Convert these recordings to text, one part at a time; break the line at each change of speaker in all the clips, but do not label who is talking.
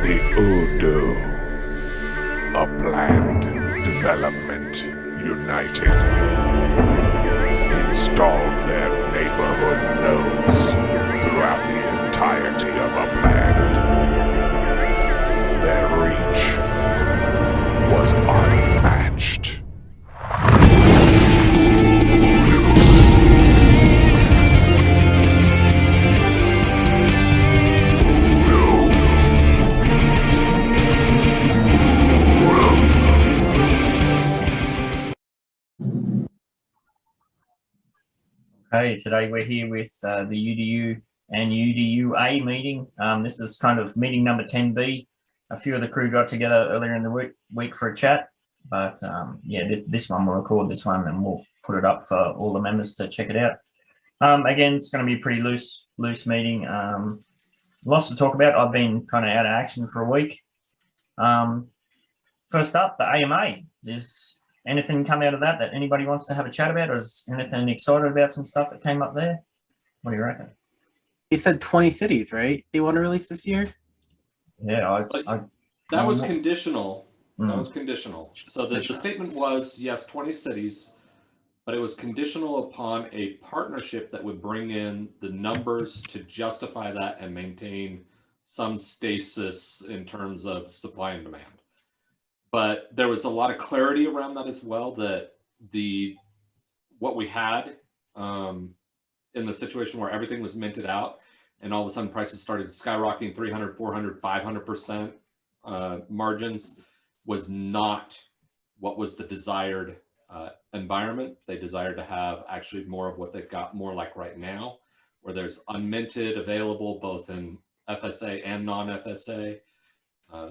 The UDU, Upland Development United, installed their neighborhood nodes throughout the entirety of Upland. Their reach was unmatched.
Okay, today we're here with the UDU and UDUA meeting. This is kind of meeting number 10B. A few of the crew got together earlier in the week for a chat, but yeah, this one we'll record this one and we'll put it up for all the members to check it out. Again, it's going to be a pretty loose meeting. Lots to talk about. I've been kind of out of action for a week. First up, the AMA. There's anything come out of that anybody wants to have a chat about, or is anything excited about some stuff that came up there? What do you reckon?
They said 20 cities, right? They want to release this year?
Yeah,
that was conditional. That was conditional. So the statement was, yes, 20 cities, but it was conditional upon a partnership that would bring in the numbers to justify that and maintain some stasis in terms of supply and demand. But there was a lot of clarity around that as well, that what we had in the situation where everything was minted out and all of a sudden prices started skyrocketing 300, 400, 500% margins was not what was the desired environment. They desired to have actually more of what they've got more like right now, where there's unminted available both in FSA and non-FSA.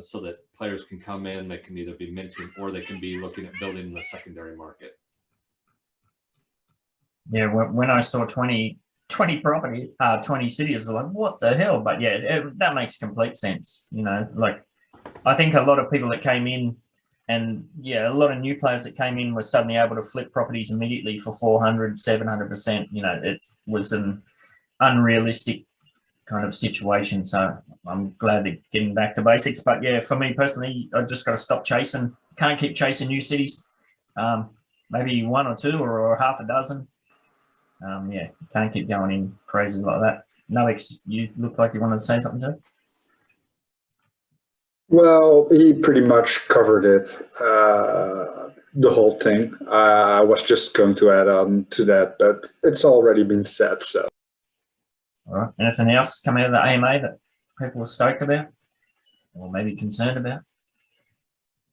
So that players can come in, they can either be minting or they can be looking at building the secondary market.
Yeah, when I saw 20 property, 20 cities, I was like, what the hell? But yeah, that makes complete sense. You know, like I think a lot of people that came in, and yeah, a lot of new players that came in were suddenly able to flip properties immediately for 400, 700%. You know, it was an unrealistic kind of situation. So I'm glad they're getting back to basics. But yeah, for me personally, I just got to stop chasing. Can't keep chasing new cities. Maybe one or two or half a dozen. Yeah, can't keep going in crazy like that. Noex, you look like you wanted to say something too.
Well, he pretty much covered it, the whole thing. I was just going to add on to that, but it's already been said, so.
All right. Anything else come out of the AMA that people were stoked about or maybe concerned about?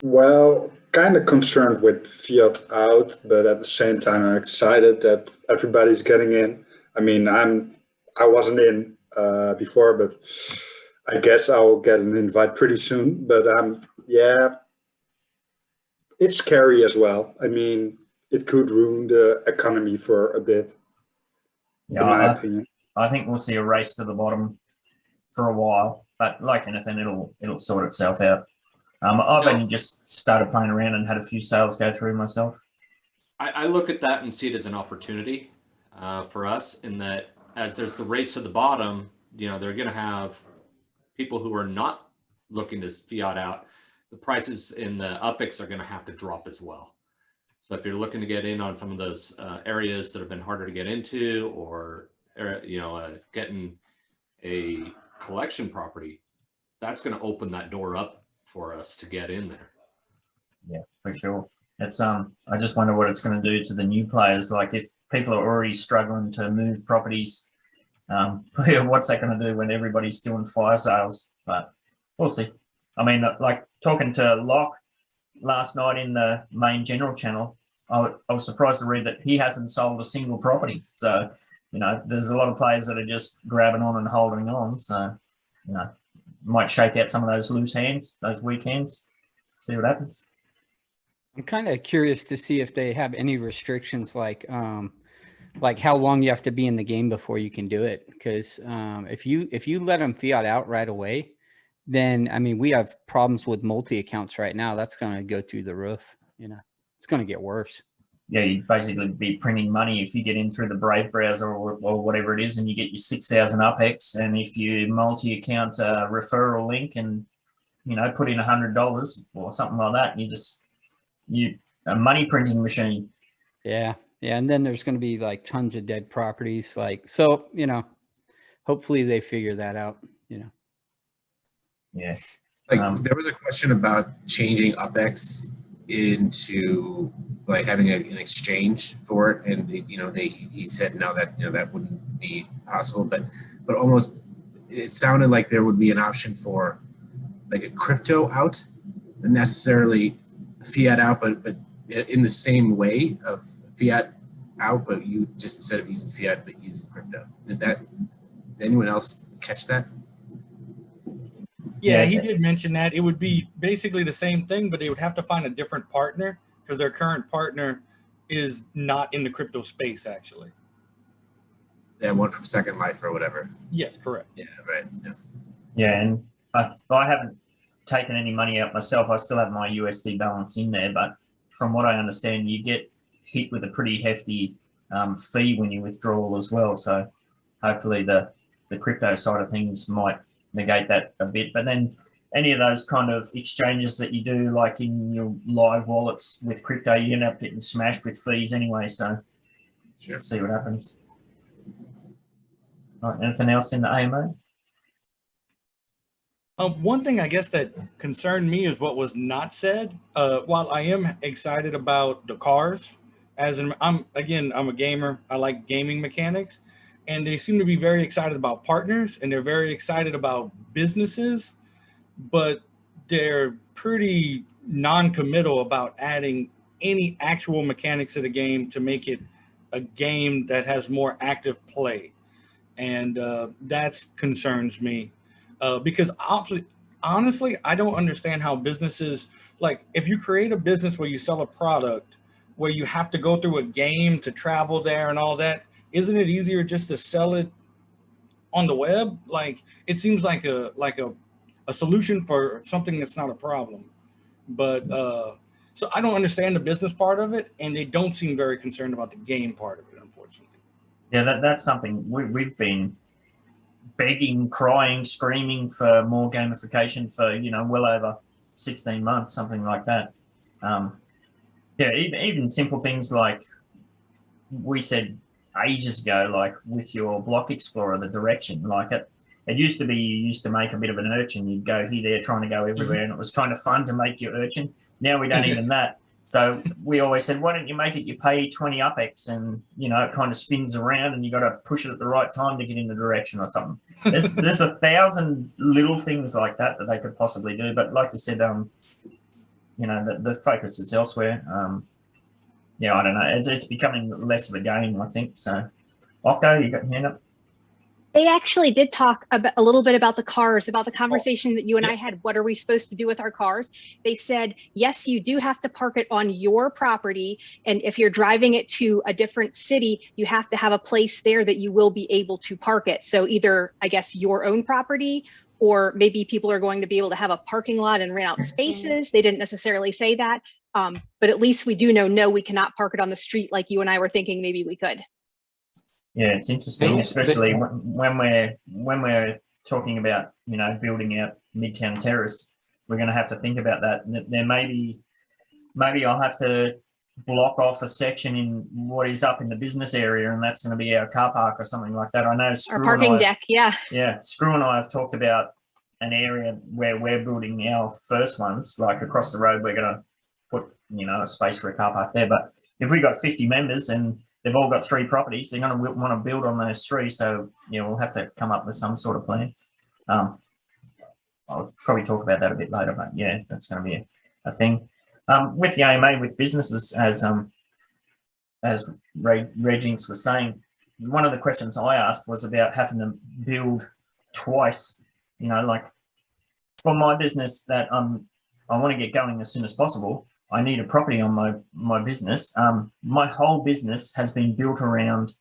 Well, kind of concerned with fiat out, but at the same time, I'm excited that everybody's getting in. I mean, I wasn't in before, but I guess I'll get an invite pretty soon. But yeah, it's scary as well. I mean, it could ruin the economy for a bit, in my opinion.
I think we'll see a race to the bottom for a while, but like anything, it'll sort itself out. I've only just started playing around and had a few sales go through myself.
I look at that and see it as an opportunity for us, in that as there's the race to the bottom, you know, they're going to have people who are not looking to fiat out. The prices in the UPICs are going to have to drop as well. So if you're looking to get in on some of those areas that have been harder to get into, or getting a collection property, that's going to open that door up for us to get in there.
Yeah, for sure. It's I just wonder what it's going to do to the new players. Like if people are already struggling to move properties, what's that going to do when everybody's doing fire sales? But we'll see. I mean, like talking to Locke last night in the main general channel, I was surprised to read that he hasn't sold a single property. So you know, there's a lot of players that are just grabbing on and holding on. So, you know, might shake out some of those loose hands, those weak hands, see what happens.
I'm kind of curious to see if they have any restrictions, like how long you have to be in the game before you can do it. Because if you let them fiat out right away, then, I mean, we have problems with multi-accounts right now. That's going to go through the roof. You know, it's going to get worse.
Yeah, you'd basically be printing money if you get in through the Brave browser or whatever it is, and you get your 6,000 UPEX. And if you multi-account referral link and you know, put in $100 or something like that. And you a money printing machine.
Yeah. Yeah. And then there's going to be like tons of dead properties. Like, so, you know, hopefully they figure that out, you know.
Yeah.
Like there was a question about changing UpX into like having an exchange for it, and he said no, that that wouldn't be possible, but almost it sounded like there would be an option for like a crypto out, not necessarily fiat out, but in the same way of fiat out, but you just instead of using fiat but using crypto. Did anyone else catch that?
Yeah, he did mention that. It would be basically the same thing, but they would have to find a different partner because their current partner is not in the crypto space, actually.
That one from Second Life or whatever.
Yes, correct.
Yeah, right. Yeah.
Yeah, and I haven't taken any money out myself. I still have my USD balance in there, but from what I understand, you get hit with a pretty hefty fee when you withdraw as well. So hopefully the crypto side of things might negate that a bit. But then any of those kind of exchanges that you do, like in your live wallets with crypto, you end up getting smashed with fees anyway. So
Sure.
Let's see what happens. All right, anything else in the AMA?
One thing I guess that concerned me is what was not said. While I am excited about the cars, I'm a gamer. I like gaming mechanics, and they seem to be very excited about partners, and they're very excited about businesses, but they're pretty non-committal about adding any actual mechanics to the game to make it a game that has more active play, and that concerns me. Because honestly, I don't understand how businesses, like if you create a business where you sell a product, where you have to go through a game to travel there and all that, isn't it easier just to sell it on the web? Like it seems like a solution for something that's not a problem. But so I don't understand the business part of it, and they don't seem very concerned about the game part of it, unfortunately.
Yeah, that's something we've been begging, crying, screaming for more gamification for, well over 16 months, something like that. Yeah, even simple things like we said ages ago, like with your block explorer, the direction, like it used to be you used to make a bit of an urchin. You'd go here, there, trying to go everywhere, and it was kind of fun to make your urchin. Now we don't even that. So we always said, why don't you make it, you pay 20 UpX and, it kind of spins around and you got to push it at the right time to get in the direction or something. There's 1,000 little things like that they could possibly do. But like you said, the focus is elsewhere. Yeah, I don't know. It's becoming less of a game, I think. So, Octo, you got your hand up?
They actually did talk a little bit about the cars, about the conversation that you and I had. What are we supposed to do with our cars? They said, yes, you do have to park it on your property. And if you're driving it to a different city, you have to have a place there that you will be able to park it. So either, I guess, your own property, or maybe people are going to be able to have a parking lot and rent out spaces. They didn't necessarily say that. But at least we do know, no, we cannot park it on the street like you and I were thinking maybe we could.
Yeah, it's interesting, especially when we're talking about, building out Midtown Terrace. We're going to have to think about that. There maybe I'll have to block off a section in what is up in the business area, and that's going to be our car park or something like that. I know
our parking deck, yeah.
Yeah, Screw and I have talked about an area where we're building our first ones, like across the road. We're going to put, a space for a car park there. But if we've got 50 members and they've all got 3 properties, they're going to want to build on those 3. So, we'll have to come up with some sort of plan. I'll probably talk about that a bit later, but yeah, that's going to be a thing. With the AMA, with businesses, as Reginx was saying, one of the questions I asked was about having to build twice. Like for my business that I want to get going as soon as possible, I need a property on my business. My whole business has been built around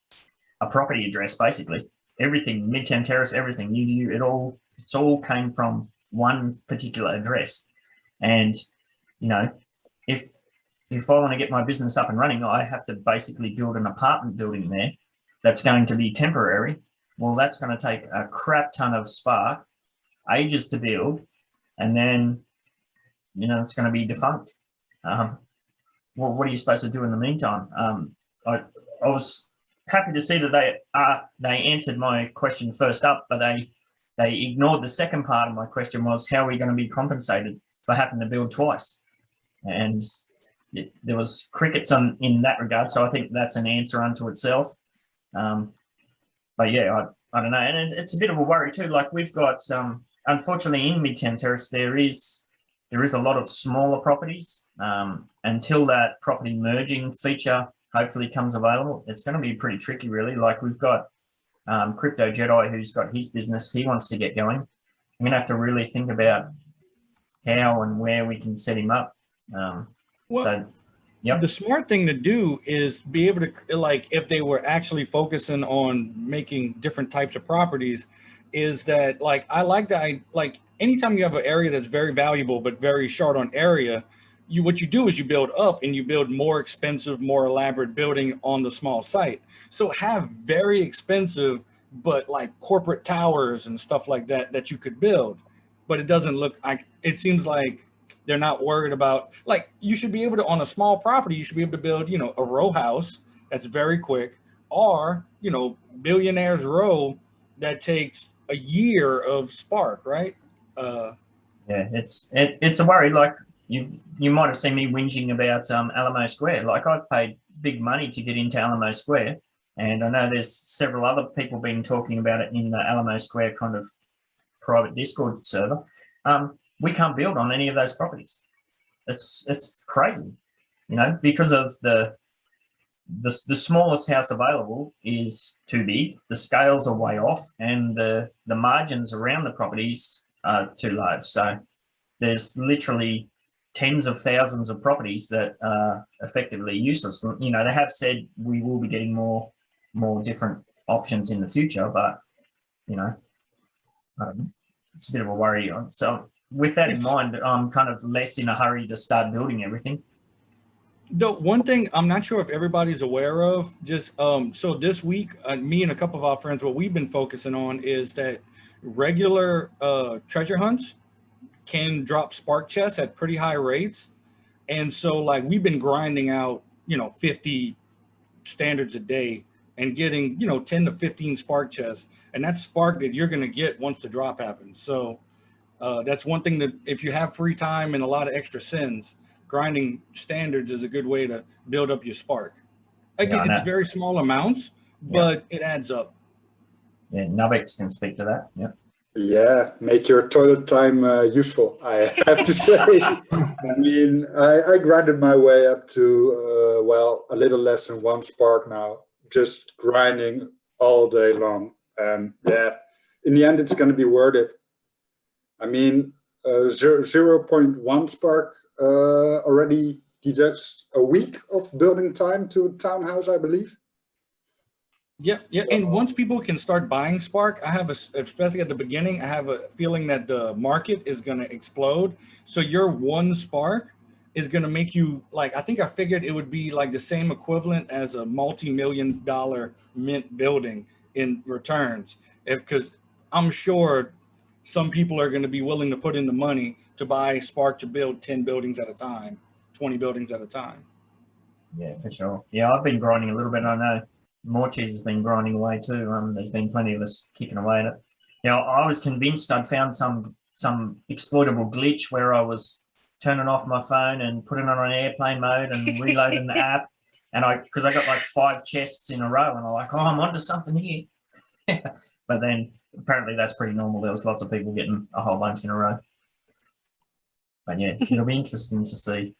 a property address, basically. Everything, Midtown Terrace, everything, UDU, it's all came from one particular address. And, if I want to get my business up and running, I have to basically build an apartment building there that's going to be temporary. Well, that's going to take a crap ton of spark, ages to build, and then, you know, it's going to be defunct. Well, what are you supposed to do in the meantime? I was happy to see that they answered my question first up, but they ignored the second part of my question, was how are we going to be compensated for having to build twice? And there was crickets in that regard, so I think that's an answer unto itself. But yeah, I don't know, and it's a bit of a worry too. Like we've got, unfortunately, in Midtown Terrace, there is a lot of smaller properties. Until that property merging feature hopefully comes available, it's going to be pretty tricky, really. Like we've got Crypto Jedi, who's got his business, he wants to get going. I'm going to have to really think about how and where we can set him up. Yep.
The smart thing to do is be able to, like, if they were actually focusing on making different types of properties, is that, like, I like that. Like, anytime you have an area that's very valuable but very short on area, what you do is you build up and you build more expensive, more elaborate building on the small site. So have very expensive but like corporate towers and stuff like that you could build, but it doesn't look like, it seems like they're not worried about, like, you should be able to, on a small property, you should be able to build, you know, a row house that's very quick, or, you know, Billionaire's Row that takes a year of spark, right?
Yeah, it's a worry. Like you might have seen me whinging about Alamo Square. Like I've paid big money to get into Alamo Square, and I know there's several other people been talking about it in the Alamo Square kind of private Discord server. We can't build on any of those properties. It's crazy, you know, because of the smallest house available is too big, the scales are way off, and the margins around the properties are too large. So there's literally tens of thousands of properties that are effectively useless. You know, they have said we will be getting more different options in the future, but you know, it's a bit of a worry. So with that in mind, I'm kind of less in a hurry to start building everything.
The one thing I'm not sure if everybody's aware of, just so this week, me and a couple of our friends, what we've been focusing on is that regular treasure hunts can drop spark chests at pretty high rates. And so, like, we've been grinding out, you know, 50 standards a day and getting, you know, 10 to 15 spark chests. And that's spark that you're going to get once the drop happens. So that's one thing that, if you have free time and a lot of extra sins, grinding standards is a good way to build up your spark. Again, it's very small amounts, but it adds up.
Yeah, Nubex can speak to that. Yeah.
Yeah, make your toilet time useful, I have to say. I mean, I grinded my way up to, well, a little less than 1 spark now, just grinding all day long. And yeah, in the end, it's going to be worth it. I mean, 0.1 spark already deducts a week of building time to a townhouse, I believe.
Yeah. And once people can start buying spark, I have especially at the beginning, I have a feeling that the market is going to explode. So your 1 spark is going to make you, like, I think I figured it would be like the same equivalent as a multi-million-dollar mint building in returns. Because I'm sure some people are going to be willing to put in the money to buy spark to build 10 buildings at a time, 20 buildings at a time.
Yeah, for sure. Yeah, I've been grinding a little bit. I know Morcheese has been grinding away too. There's been plenty of us kicking away at it. You know, I was convinced I'd found some exploitable glitch where I was turning off my phone and putting it on airplane mode and reloading the app. And because I got like 5 chests in a row, and I'm like, oh, I'm onto something here. But then apparently that's pretty normal. There was lots of people getting a whole bunch in a row. But yeah, it'll be interesting to see.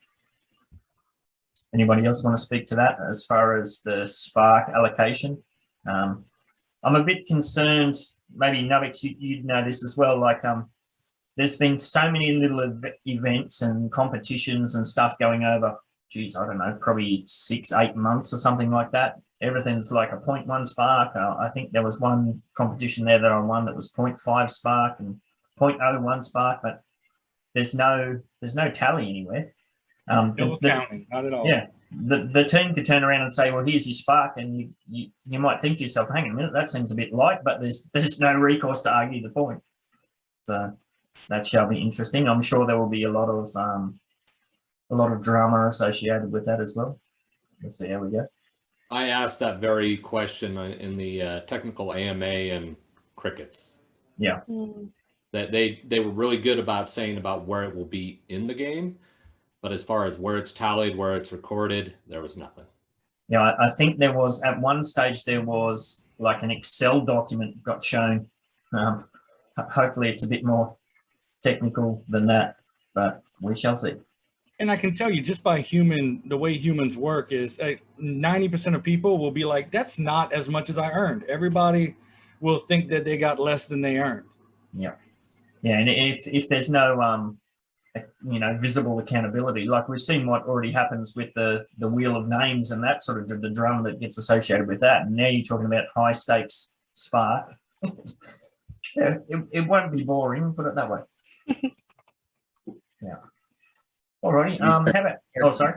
Anybody else want to speak to that as far as the spark allocation? I'm a bit concerned, maybe Nubex, you'd know this as well, like there's been so many little events and competitions and stuff going over, geez, I don't know, probably 6-8 months or something like that. Everything's like a 0.1 spark. I think there was one competition there that I won that was 0.5 spark and 0.01 spark, but there's no tally anywhere.
No accounting, not at all.
Yeah, the team could turn around and say, well, here's your spark, and you might think to yourself, hang on a minute, that seems a bit light, but there's no recourse to argue the point. So that shall be interesting. I'm sure there will be a lot of drama associated with that as well. We'll see how we go.
I asked that very question in the technical AMA and crickets.
Yeah.
That they were really good about saying about where it will be in the game, but as far as where it's tallied, where it's recorded, there was nothing.
Yeah, I think there was at one stage there was like an Excel document got shown. Hopefully, it's a bit more technical than that, but we shall see.
And I can tell you just by the way humans work is 90% of people will be like, that's not as much as I earned. Everybody will think that they got less than they earned.
Yeah. Yeah. And if there's no, visible accountability, like we've seen what already happens with the wheel of names and that sort of the drama that gets associated with that. And now you're talking about high stakes Spark. Yeah, it won't be boring, put it that way. Yeah. Alrighty. How about? Oh, sorry.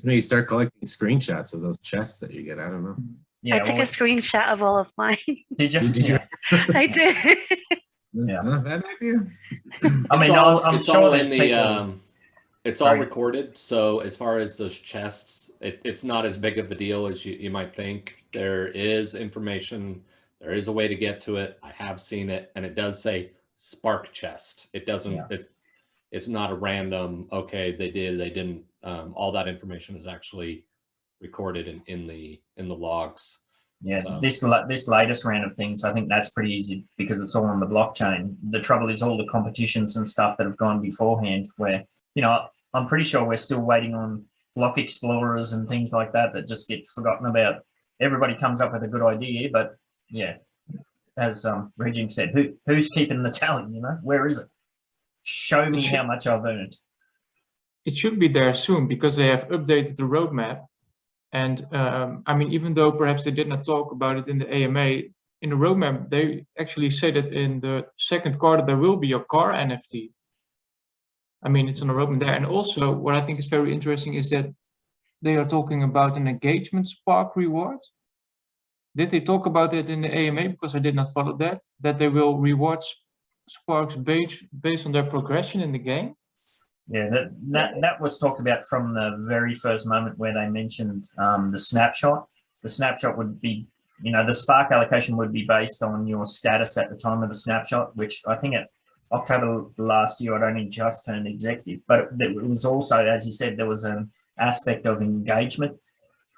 You start collecting screenshots of those chests that you get. I don't know.
Yeah,
I took a screenshot of all of mine.
Did you?
Did you?
I did.
Yeah.
That's not a bad idea.
I mean, I'm sure there's people.
It's all recorded. So as far as those chests, it's not as big of a deal as you might think. There is information. There is a way to get to it. I have seen it, and it does say Spark chest. It doesn't. Yeah. It's not a random. Okay, they did. They didn't. All that information is actually recorded in the logs.
Yeah, so. This latest round of things, I think that's pretty easy because it's all on the blockchain. The trouble is all the competitions and stuff that have gone beforehand, where I'm pretty sure we're still waiting on block explorers and things like that just get forgotten about. Everybody comes up with a good idea, but yeah, as Regine said, who's keeping the tally? Where is it? Show me how much I've earned.
It should be there soon because they have updated the roadmap. And I mean, even though perhaps they did not talk about it in the AMA, in the roadmap, they actually say that in the second quarter, there will be a car NFT. I mean, it's on the roadmap there. And also what I think is very interesting is that they are talking about an engagement Spark reward. Did they talk about it in the AMA? Because I did not follow that they will reward Sparks based on their progression in the game.
Yeah, that was talked about from the very first moment where they mentioned the snapshot. The snapshot would be, the Spark allocation would be based on your status at the time of the snapshot, which I think at October last year, I'd only just turned executive. But it was also, as you said, there was an aspect of engagement.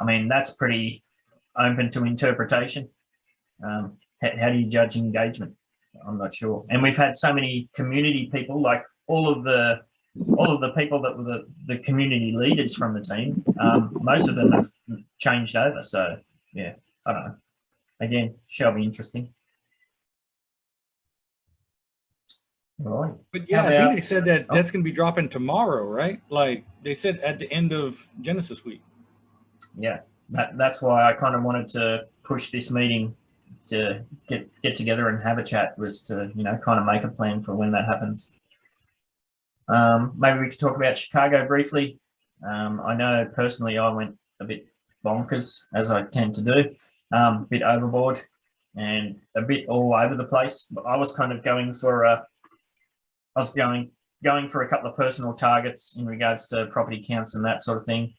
I mean, that's pretty open to interpretation. How do you judge engagement? I'm not sure. And we've had so many community people, like all of the people that were the community leaders from the team, most of them have changed over. So, yeah, I don't know. Again, shall be interesting. All right.
But yeah, I think they said that that's going to be dropping tomorrow, right? Like they said at the end of Genesis week.
Yeah, that's why I kind of wanted to push this meeting to get together and have a chat, was to, kind of make a plan for when that happens. Maybe we could talk about Chicago briefly. I know personally I went a bit bonkers, as I tend to do, a bit overboard and a bit all over the place. But I was kind of going for a couple of personal targets in regards to property counts and that sort of thing.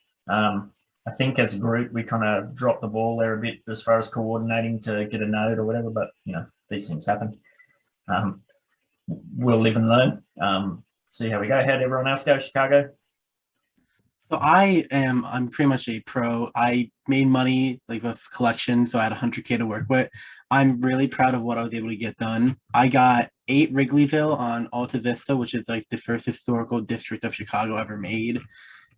I think as a group we kind of dropped the ball there a bit as far as coordinating to get a node or whatever. But these things happen. We'll live and learn. See how we go. How'd everyone else go, Chicago?
So I'm pretty much a pro. I made money like with collection, so I had 100K to work with. I'm really proud of what I was able to get done. I got 8 Wrigleyville on Alta Vista, which is like the first historical district of Chicago ever made.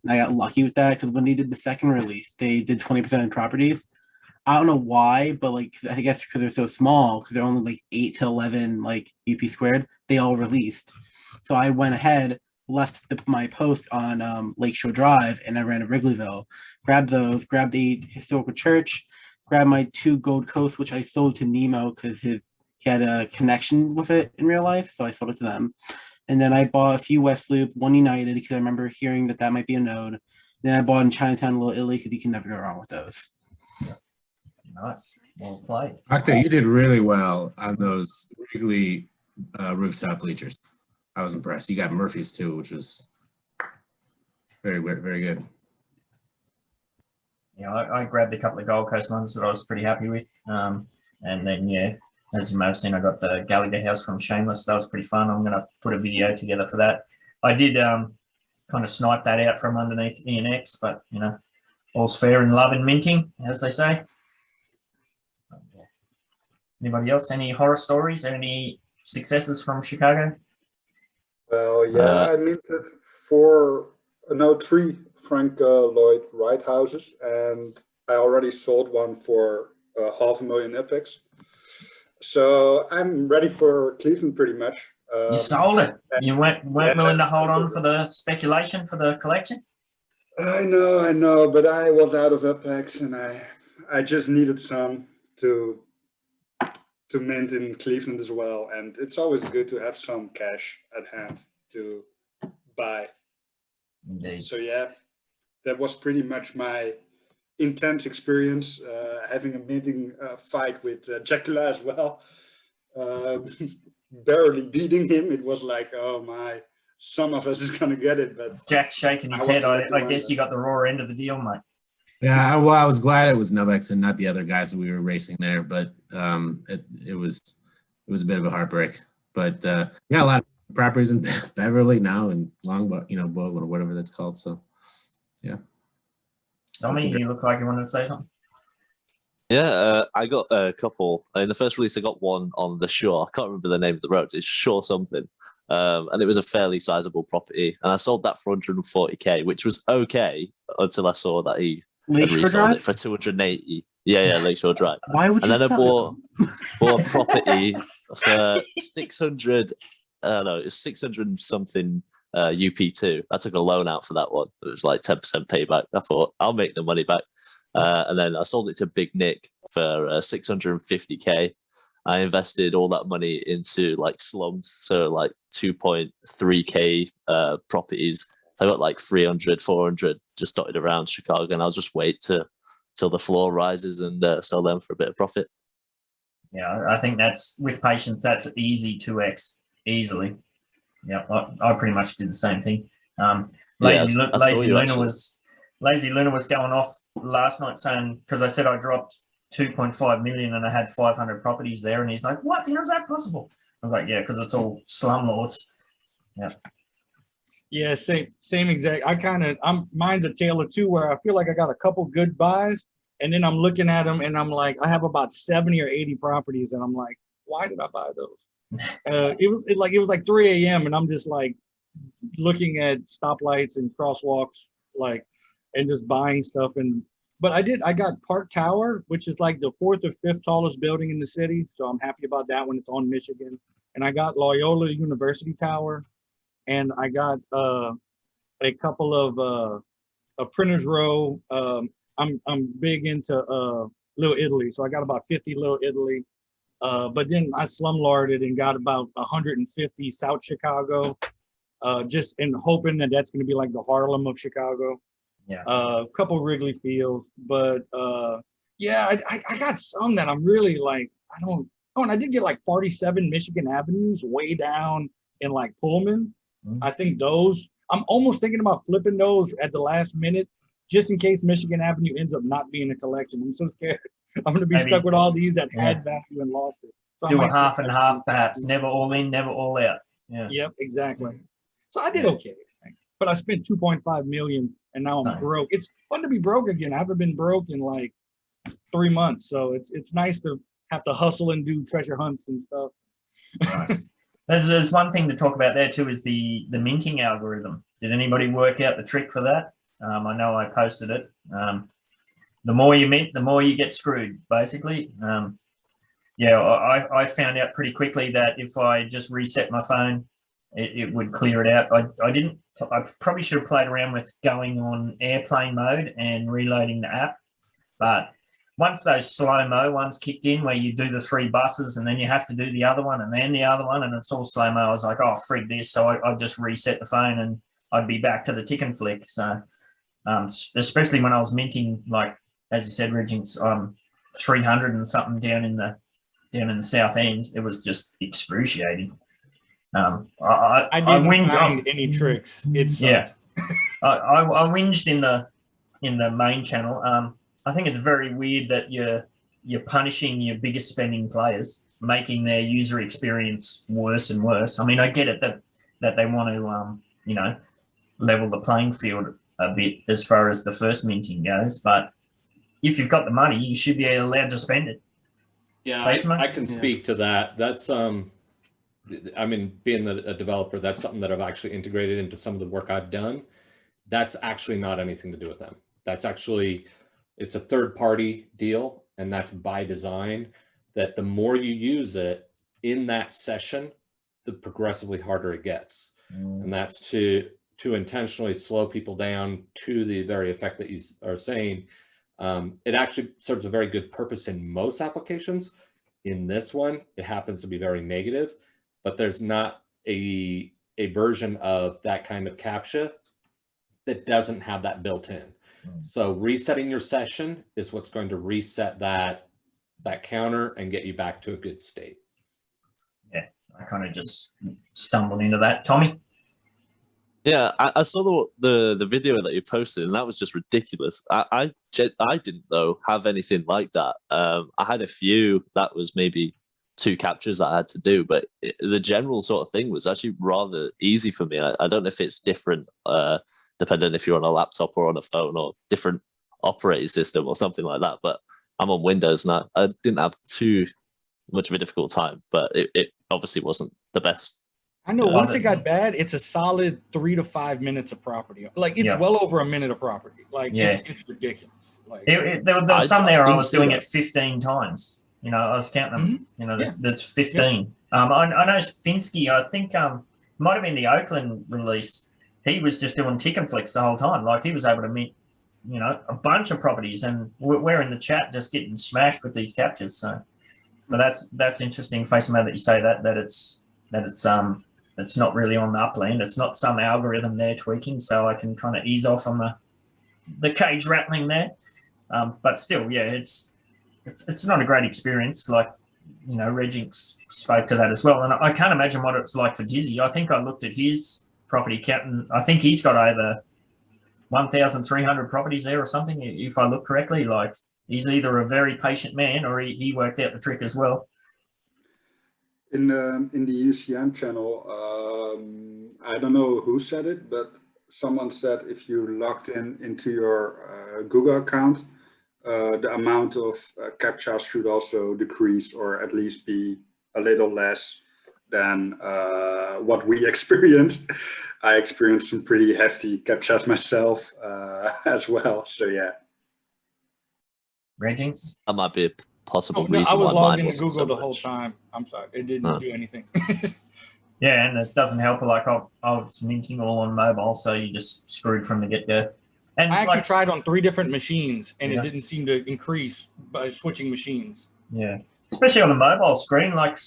And I got lucky with that because when they did the second release, they did 20% of properties. I don't know why, but like I guess because they're so small, because they're only like 8 to 11 like UP squared, they all released. So I went ahead, left my post on Lakeshore Drive, and I ran to Wrigleyville. Grabbed those, grabbed the historical church, grabbed my 2 Gold Coast, which I sold to Nemo because he had a connection with it in real life, so I sold it to them. And then I bought a few West Loop, 1 United, because I remember hearing that might be a node. Then I bought in Chinatown, Little Italy, because you can never go wrong with those.
Nice. Well played.
Octa, you did really well on those Wrigley rooftop bleachers. I was impressed. You got Murphy's too, which was very good.
Yeah, I grabbed a couple of Gold Coast ones that I was pretty happy with. And then, yeah, as you may have seen, I got the Gallagher house from Shameless. That was pretty fun. I'm going to put a video together for that. I did kind of snipe that out from underneath ENX, but, you know, all's fair in love and minting, as they say. Anybody else? Any horror stories? Any successes from Chicago?
Well, yeah, I minted three Frank Lloyd Wright houses, and I already sold one for 500,000 epics. So I'm ready for Cleveland pretty much.
You sold it. You weren't willing to hold on for the speculation for the collection?
I know, but I was out of epics, and I just needed some to mint in Cleveland as well. And it's always good to have some cash at hand to buy.
Indeed.
So yeah, that was pretty much my intense experience, having a minting fight with Dracula as well. Barely beating him. It was like, oh my, some of us is gonna get it, but
Jack's shaking his head. I guess you got the raw end of the deal, mate.
Yeah, well, I was glad it was Nubex and not the other guys that we were racing there, but it was a bit of a heartbreak. But yeah, a lot of properties in Beverly now and Longbow, Bow, whatever that's called. So yeah.
Tommy, you look like you wanted to say something.
Yeah, I got a couple. In the first release, I got one on the Shore. I can't remember the name of the road. It's Shore something. And it was a fairly sizable property. And I sold that for 140K, which was okay until I saw that he had resold it for 280. Yeah, Lakeshore Drive.
Why would you?
And then I bought a property for 600. No, it was 600 and something UP2. I took a loan out for that one. It was like 10% payback. I thought I'll make the money back. And then I sold it to Big Nick for 650K. I invested all that money into like slums, so like 2.3K properties. I got like 300, 400 just dotted around Chicago, and I'll just wait till the floor rises and sell them for a bit of profit.
Yeah, I think that's with patience. That's easy 2x easily. Yeah, I pretty much did the same thing. Lazy Luna was going off last night saying, because I said I dropped 2.5 million and I had 500 properties there, and he's like, "What? How's that possible?" I was like, "Yeah, because it's all slumlords." Yeah.
Yeah, same exact. Mine's a tale of two, where I feel like I got a couple good buys, and then I'm looking at them and I'm like, I have about 70 or 80 properties, and I'm like, why did I buy those? It was like 3 a.m. and I'm just like looking at stoplights and crosswalks, like, and just buying stuff. But I got Park Tower, which is like the 4th or 5th tallest building in the city, so I'm happy about that one. It's on Michigan. And I got Loyola University Tower, and I got a couple of a Printers Row. I'm big into Little Italy, so I got about 50 Little Italy. But then I slumlorded and got about 150 South Chicago, just in hoping that that's going to be like the Harlem of Chicago.
Yeah.
A couple Wrigley Fields, but yeah, I got some that I'm really like, I don't. Oh, and I did get like 47 Michigan Avenues way down in like Pullman. I think those, I'm almost thinking about flipping those at the last minute, just in case Michigan Avenue ends up not being a collection. I'm so scared. I'm going to be stuck with all these that had value and lost it. So
do a half and half, perhaps. Never all in, never all out. Yeah.
Yep, exactly. So I did okay, but I spent 2.5 million, and now I'm broke. It's fun to be broke again. I haven't been broke in like 3 months, so it's nice to have to hustle and do treasure hunts and stuff.
Nice. There's one thing to talk about there too, is the minting algorithm. Did anybody work out the trick for that? I know I posted it. The more you mint, the more you get screwed, basically. Yeah, I found out pretty quickly that if I just reset my phone, it would clear it out. I probably should have played around with going on airplane mode and reloading the app. But once those slow-mo ones kicked in, where you do the 3 buses and then you have to do the other one and then the other one, and it's all slow-mo, I was like, oh, frig this. So I'd just reset the phone and I'd be back to the tick and flick. So especially when I was minting, like, as you said, Reggie, 300 and something down in the south end, it was just excruciating.
I didn't find any tricks. It's
yeah. I whinged in the main channel. I think it's very weird that you're punishing your biggest spending players, making their user experience worse and worse. I mean, I get it that they want to level the playing field a bit as far as the first minting goes, but if you've got the money, you should be allowed to spend it.
Yeah, I can speak to that. That's I mean, being a developer, that's something that I've actually integrated into some of the work I've done. That's actually not anything to do with them. That's actually, it's a third-party deal, and that's by design, that the more you use it in that session, the progressively harder it gets. And that's to intentionally slow people down to the very effect that you are saying. It actually serves a very good purpose in most applications. In this one, it happens to be very negative, but there's not a version of that kind of CAPTCHA that doesn't have that built in. So resetting your session is what's going to reset that counter and get you back to a good state.
Yeah, I kind of just stumbled into that. Tommy?
Yeah, I saw the video that you posted, and that was just ridiculous. I didn't though have anything like that. I had a few that was maybe 2 captures that I had to do, but the general sort of thing was actually rather easy for me. I don't know if it's different depending if you're on a laptop or on a phone or different operating system or something like that. But I'm on Windows and I didn't have too much of a difficult time, but it obviously wasn't the best.
I know once it got bad, it's a solid 3 to 5 minutes of property. Like it's well over a minute of property. Like it's ridiculous. Like
there was some there I was doing it 15 times. I was counting them. That's 15. I know Finsky, I think might have been the Oakland release. He was just doing tick and flicks the whole time. Like he was able to meet, a bunch of properties, and we're in the chat just getting smashed with these captures. So, but that's interesting, Faceman, that you say that it's not really on the Upland. It's not some algorithm they're tweaking, so I can kind of ease off on the cage rattling there. But still, yeah, it's not a great experience. Like, Reginx spoke to that as well, and I can't imagine what it's like for Dizzy. I think I looked at his property count, and I think he's got over 1,300 properties there or something, if I look correctly. Like, he's either a very patient man or he worked out the trick as well.
In the UCM channel, I don't know who said it, but someone said if you logged into your Google account, the amount of CAPTCHAs should also decrease, or at least be a little less than what we experienced. I experienced some pretty hefty CAPTCHAs myself as well. So yeah.
Reginx?
That might be a possible
no,
reason.
I was
why
logging
mine
to Google
wasn't so
the whole
much.
time. I'm sorry, it didn't do anything.
Yeah, and it doesn't help. Like I was minting all on mobile, so you just screwed from the get-go. And
I actually tried on 3 different machines, and
Yeah.
it didn't seem to increase by switching machines.
Yeah, especially on a mobile screen, like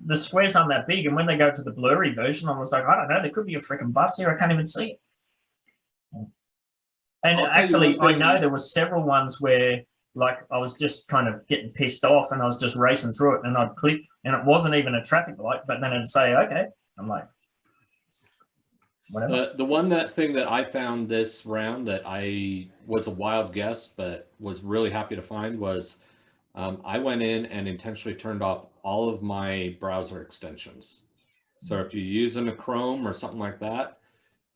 the squares aren't that big, and when they go to the blurry version, I was like, I don't know, there could be a freaking bus here. I can't even see it. And actually, I know there were several ones where, like, I was just kind of getting pissed off, and I was just racing through it, and I'd click, and it wasn't even a traffic light, but then it'd say, okay. I'm like, whatever.
The thing that I found this round that I was a wild guess, but was really happy to find was I went in and intentionally turned off all of my browser extensions. So if you're using a Chrome or something like that,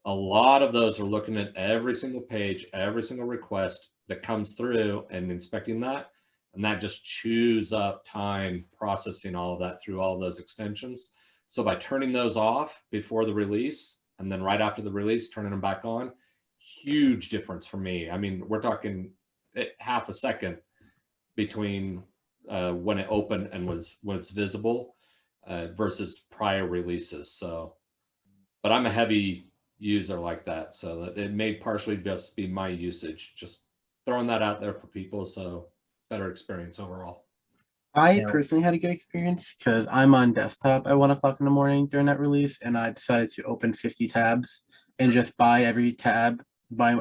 a lot of those are looking at every single page, every single request that comes through and inspecting that. And that just chews up time processing all of that through all of those extensions. So by turning those off before the release, and then right after the release, turning them back on, huge difference for me. I mean, we're talking half a second between when it opened and was visible versus prior releases. So, but I'm a heavy user like that, so it may partially just be my usage. Just throwing that out there for people, so better experience overall.
I personally had a good experience because I'm on desktop at 1 o'clock in the morning during that release, and I decided to open 50 tabs and just buy every tab like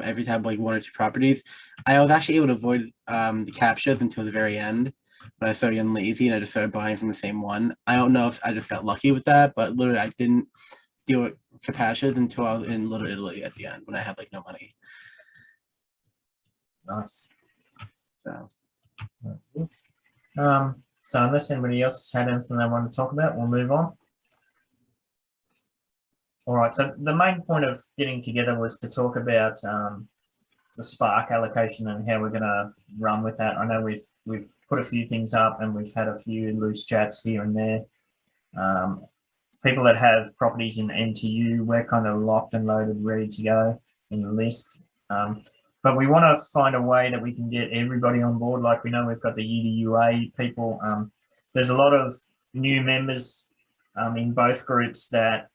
1 or 2 properties. I was actually able to avoid the captchas until the very end. but I started getting lazy and I just started buying from the same one. I don't know if I just got lucky with that, but literally I didn't deal with capacitors until I was in Little Italy at the end when I had like no money.
Nice.
So
So unless anybody else had anything they want to talk about, we'll move on. All right. So the main point of getting together was to talk about the Spark allocation and how we're going to run with that. I know we've put a few things up and we've had a few loose chats here and there. People that have properties in NTU, we're kind of locked and loaded, ready to go in the list. But we want to find a way that we can get everybody on board. Like we know we've got the UDUA people. There's a lot of new members in both groups that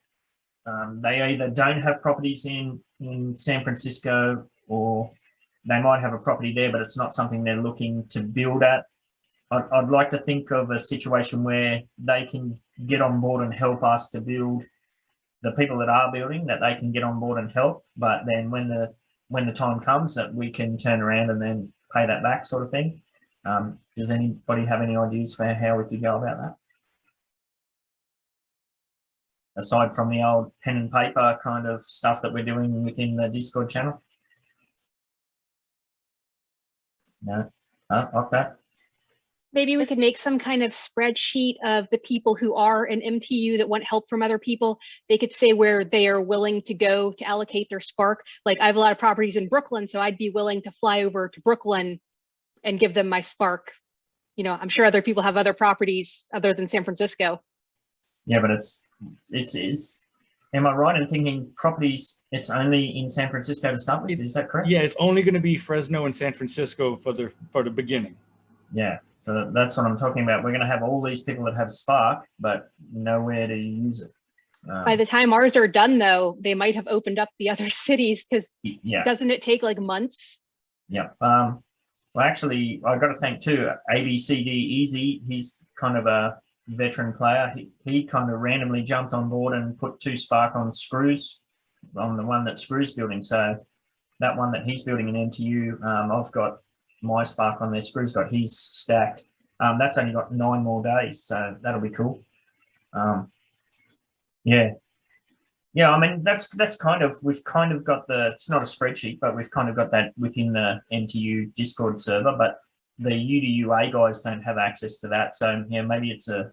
they either don't have properties in San Francisco, or they might have a property there, but it's not something they're looking to build at. I'd like to think of a situation where they can get on board and help us to build. The people that are building, that they can get on board and help, but then when the time comes that we can turn around and then pay that back, sort of thing. Does anybody have any ideas for how we could go about that? Aside from the old pen and paper kind of stuff that we're doing within the Discord channel? No? Okay.
Maybe we could make some kind of spreadsheet of the people who are in MTU that want help from other people. They could say where they are willing to go to allocate their Spark. Like I have a lot of properties in Brooklyn, so I'd be willing to fly over to Brooklyn and give them my Spark. You know, I'm sure other people have other properties other than San Francisco.
Yeah, but it's am I right in thinking properties, it's only in San Francisco to start with? Is that correct?
Yeah, it's only going to be Fresno and San Francisco for the beginning.
Yeah, so that's what I'm talking about. We're going to have all these people that have Spark, but nowhere to use it.
By the time ours are done, though, they might have opened up the other cities, because
yeah,
doesn't it take like months?
Yeah. Well, actually, I've got to thank too ABCD Easy. He's kind of a veteran player. He kind of randomly jumped on board and put 2 Spark on Screws, on the one that Screws building. So that one that he's building in NTU, I've got my Spark on there. Screws got his stacked. That's only got 9 more days, so that'll be cool. Yeah, I mean that's kind of, we've kind of got the, it's not a spreadsheet, but we've kind of got that within the NTU Discord server, but the UDUA guys don't have access to that. So yeah, maybe it's a,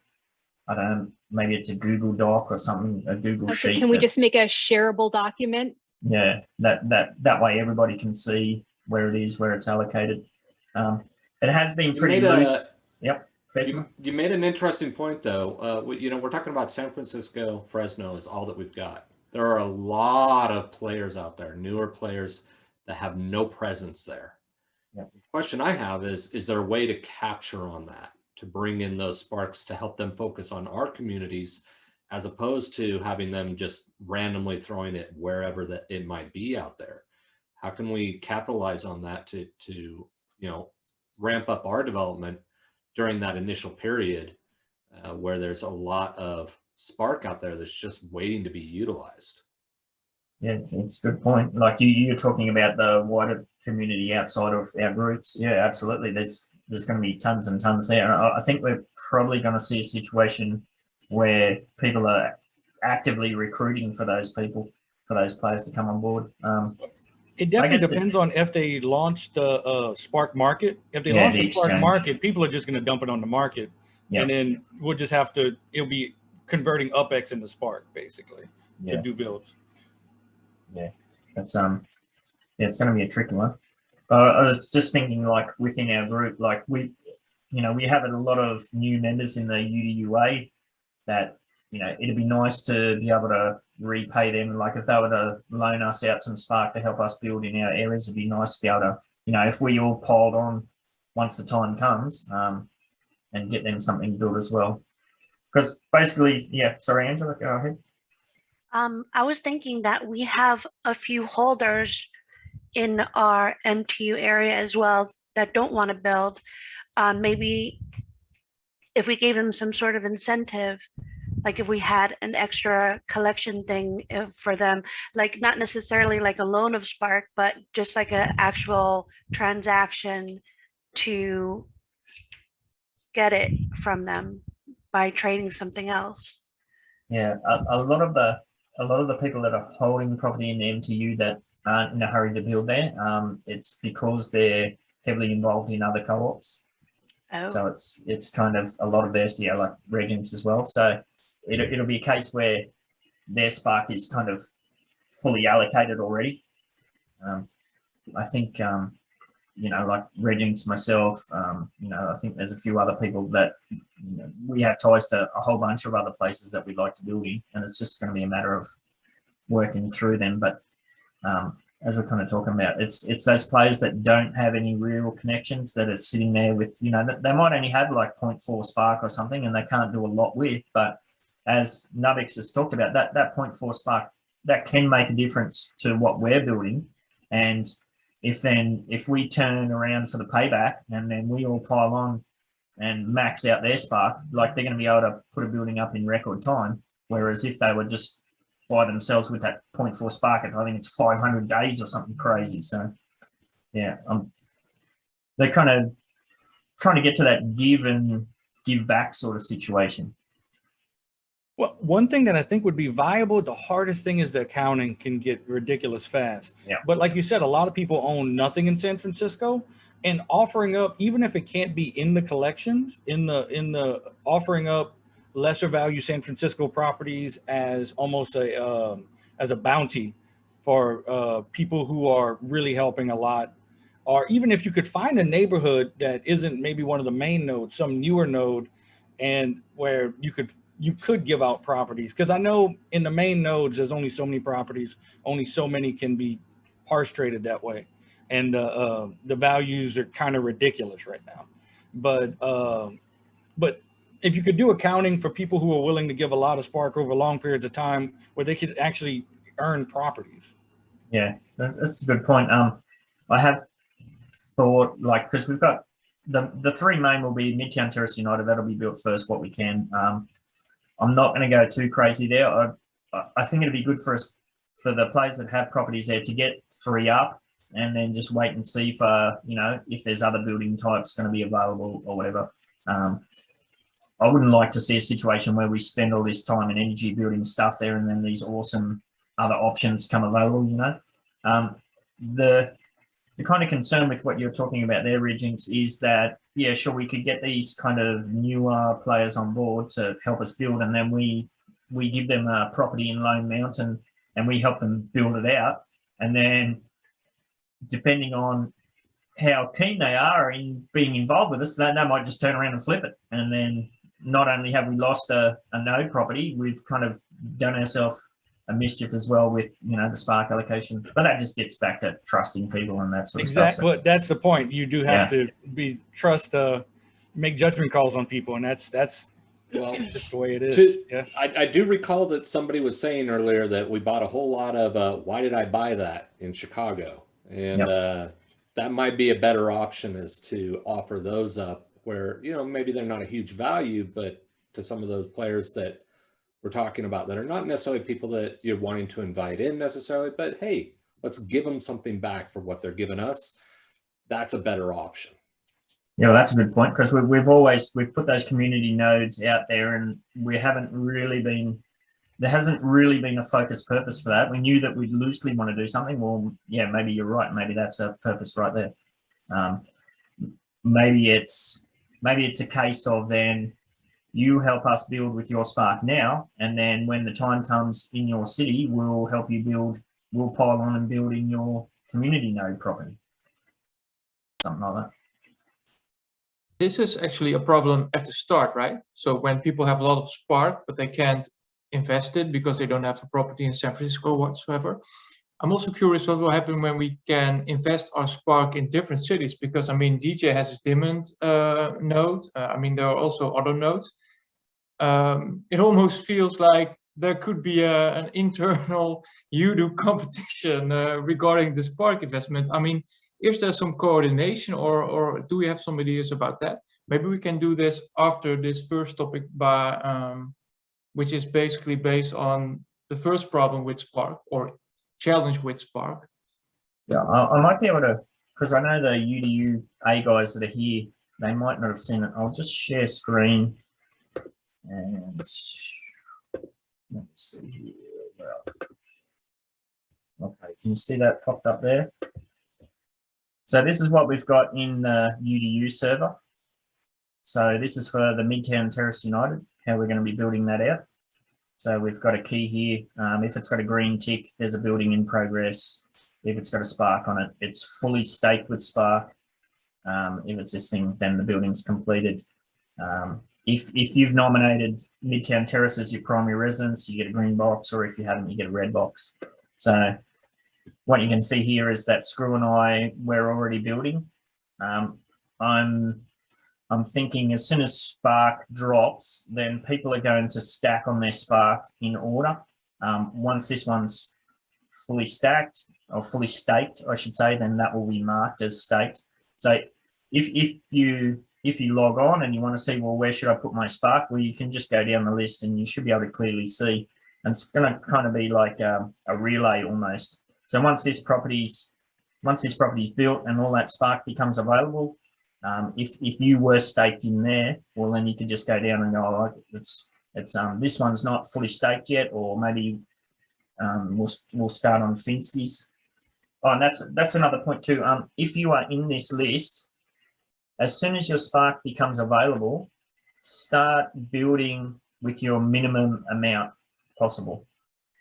I don't know, maybe it's a Google Doc or something, a Google sheet.
Can we just make a shareable document?
Yeah, that way everybody can see where it is, where it's allocated. It has been pretty loose. Yep.
You made an interesting point, though. You know, we're talking about San Francisco, Fresno is all that we've got. There are a lot of players out there, newer players that have no presence there.
Yep.
The question I have is there a way to capture on that, to bring in those sparks to help them focus on our communities, as opposed to having them just randomly throwing it wherever that it might be out there? How can we capitalize on that to you know, ramp up our development during that initial period where there's a lot of Spark out there that's just waiting to be utilized?
Yeah, it's a good point. Like you're talking about the wider community outside of our groups. Yeah, absolutely. There's going to be tons and tons there. And I think we're probably going to see a situation where people are actively recruiting for those people, for those players to come on board.
It definitely depends on if they launch the Spark market. If they launch the Spark market, people are just going to dump it on the market. Yep. And then we'll just have to, it'll be converting UpX into Spark basically to do builds.
Yeah, that's yeah, it's going to be a tricky one. I was just thinking, like within our group, like we have a lot of new members in the UDUA that, you know, it'd be nice to be able to repay them. Like if they were to loan us out some Spark to help us build in our areas, it'd be nice to be able to, you know, if we all piled on once the time comes, and get them something to build as well. Because basically, yeah, sorry, Angela, go ahead.
I was thinking that we have a few holders in our MTU area as well that don't want to build. Maybe if we gave them some sort of incentive, like if we had an extra collection thing for them, like not necessarily like a loan of Spark, but just like an actual transaction to get it from them by trading something else.
Yeah, a lot of the people that are holding property in the MTU that aren't in a hurry to build there, it's because they're heavily involved in other co-ops.
Oh.
So it's kind of a lot of theirs, yeah, like Regents as well. So it'll be a case where their spark is kind of fully allocated already. I think you know, like Regents, myself, you know, I think there's a few other people that, you know, we have ties to a whole bunch of other places that we'd like to build in, and it's just going to be a matter of working through them. But as we're kind of talking about, it's those players that don't have any real connections that are sitting there with, you know, they might only have like 0.4 spark or something, and they can't do a lot with. But as Nubix has talked about, that 0.4 spark, that can make a difference to what we're building. And if we turn around for the payback and then we all pile on and max out their spark, like they're going to be able to put a building up in record time. Whereas if they were just by themselves with that 0.4 spark, I think it's 500 days or something crazy. So yeah, they're kind of trying to get to that give and give back sort of situation.
Well, one thing that I think would be viable, the hardest thing is the accounting can get ridiculous fast.
Yeah.
But like you said, a lot of people own nothing in San Francisco, and offering up, even if it can't be in the collections, in the offering up lesser value San Francisco properties as almost as a bounty for people who are really helping a lot. Or even if you could find a neighborhood that isn't maybe one of the main nodes, some newer node, and where you could give out properties, because I know in the main nodes there's only so many properties, only so many can be parse traded that way, and the values are kind of ridiculous right now. But if you could do accounting for people who are willing to give a lot of spark over long periods of time, where they could actually earn properties.
Yeah, that's a good point. I have thought, like, because we've got the three main will be Midtown Terrace United, that'll be built first, what we can. I'm not going to go too crazy there. I think it'd be good for us, for the players that have properties there, to get 3 up and then just wait and see for, you know, if there's other building types going to be available or whatever. I wouldn't like to see a situation where we spend all this time and energy building stuff there and then these awesome other options come available, you know. The kind of concern with what you're talking about there, Regents, is that, yeah, sure, we could get these kind of newer players on board to help us build, and then we give them a property in Lone Mountain and we help them build it out. And then depending on how keen they are in being involved with us, they might just turn around and flip it. And then not only have we lost a node property, we've kind of done ourselves a mischief as well with, you know, the spark allocation. But that just gets back to trusting people and that sort of stuff.
Exactly. But that's the point. You do have to make judgment calls on people, and that's well, just the way it is. Yeah.
I do recall that somebody was saying earlier that we bought a whole lot of why did I buy that in Chicago? And that might be a better option, is to offer those up where, you know, maybe they're not a huge value, but to some of those players that we're talking about that are not necessarily people that you're wanting to invite in necessarily, but hey, let's give them something back for what they're giving us. That's a better option.
Yeah, well, that's a good point, because we've put those community nodes out there, and there hasn't really been a focused purpose for that. We knew that we'd loosely want to do something. Well, yeah, maybe you're right. Maybe that's a purpose right there. Maybe it's a case of then you help us build with your spark now, and then when the time comes in your city, we'll help you build. We'll pile on and build in your community node property. Something like that.
This is actually a problem at the start, right? So when people have a lot of spark, but they can't invest it because they don't have a property in San Francisco whatsoever. I'm also curious what will happen when we can invest our spark in different cities, because I mean, DJ has his Diamond node. I mean, there are also other nodes. It almost feels like there could be an internal UDU competition regarding the spark investment. I mean, is there some coordination, or do we have some ideas about that? Maybe we can do this after this first topic, which is basically based on the first problem with spark, or challenge with spark.
Yeah, I might be able to, because I know the UDUA guys that are here, they might not have seen it. I'll just share screen and let's see here. Okay, can you see that popped up there? So this is what we've got in the UDU server. So this is for the Midtown Terrace United, how we're going to be building that out. So we've got a key here. If it's got a green tick, there's a building in progress. If it's got a spark on it, it's fully staked with spark. If it's this thing, then the building's completed. If you've nominated Midtown Terrace as your primary residence, you get a green box, or if you haven't, you get a red box. So what you can see here is that Screw and I, we're already building. I'm thinking as soon as spark drops, then people are going to stack on their spark in order. Once this one's fully stacked, or fully staked, I should say, then that will be marked as staked. So if you log on and you want to see, well, where should I put my spark? Well, you can just go down the list and you should be able to clearly see. And it's going to kind of be like a relay almost. So once this property's built and all that spark becomes available, if you were staked in there, well, then you could just go down and go, oh, it's this one's not fully staked yet, or maybe we'll start on Finsky's. Oh, and that's another point too. If you are in this list, as soon as your spark becomes available, start building with your minimum amount possible.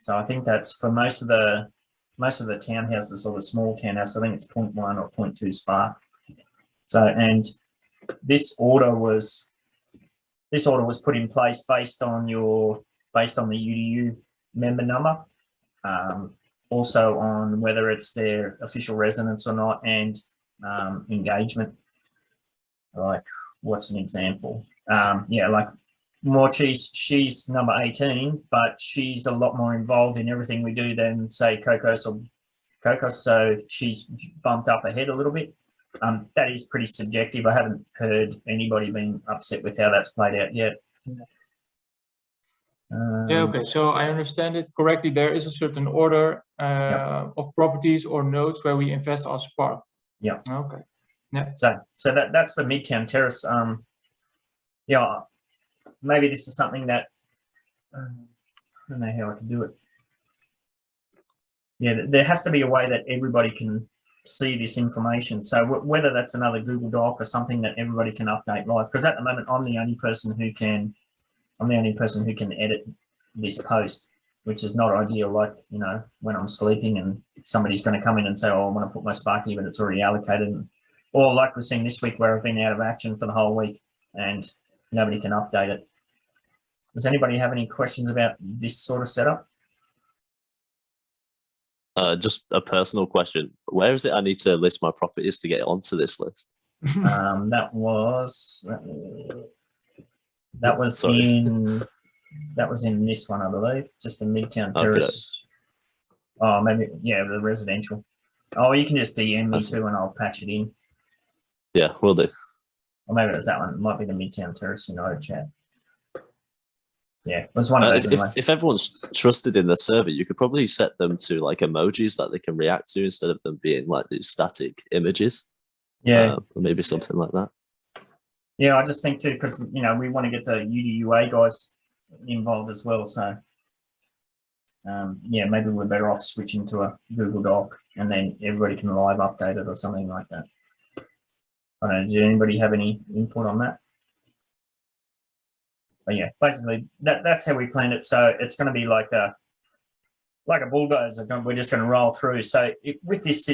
So I think that's for most of the townhouses or the small townhouse. I think it's 0.1 or 0.2 spark. So, and this order was put in place based on the UDU member number, also on whether it's their official residence or not, and engagement. Like, what's an example? Yeah, like she's number 18, but she's a lot more involved in everything we do than, say, Cocos, so she's bumped up ahead a little bit. That is pretty subjective. I haven't heard anybody being upset with how that's played out yet.
Yeah, okay, so I understand it correctly. There is a certain order of properties or nodes where we invest our spark.
Yeah.
Okay. Yeah.
So that's for Midtown Terrace. Yeah, maybe this is something that I don't know how I can do it. Yeah, there has to be a way that everybody can see this information. So whether that's another Google Doc or something that everybody can update live, because at the moment I'm the only person who can edit this post, which is not ideal. Like, you know, when I'm sleeping and somebody's going to come in and say, oh, I want to put my spark here, but it's already allocated. Or like we're seeing this week where I've been out of action for the whole week and nobody can update it. Does anybody have any questions about this sort of setup?
Just a personal question. Where is it I need to list my properties to get onto this list?
That was in this one, I believe, just the Midtown Terrace. Okay. Oh, maybe, yeah, the residential. Oh, you can just DM me too and I'll patch it in.
Yeah, will do.
Or maybe it was that one. It might be the Midtown Terrace United chat. Yeah, it was one of those.
If everyone's trusted in the server, you could probably set them to like emojis that they can react to instead of them being like these static images.
Yeah,
or maybe something like that.
Yeah, I just think too, because you know we want to get the UDUA guys involved as well. So yeah, maybe we're better off switching to a Google Doc and then everybody can live update it or something like that. I don't know. Did anybody have any input on that? But yeah, basically that's how we planned it. So it's going to be like a bulldozer. We're just going to roll through. So with this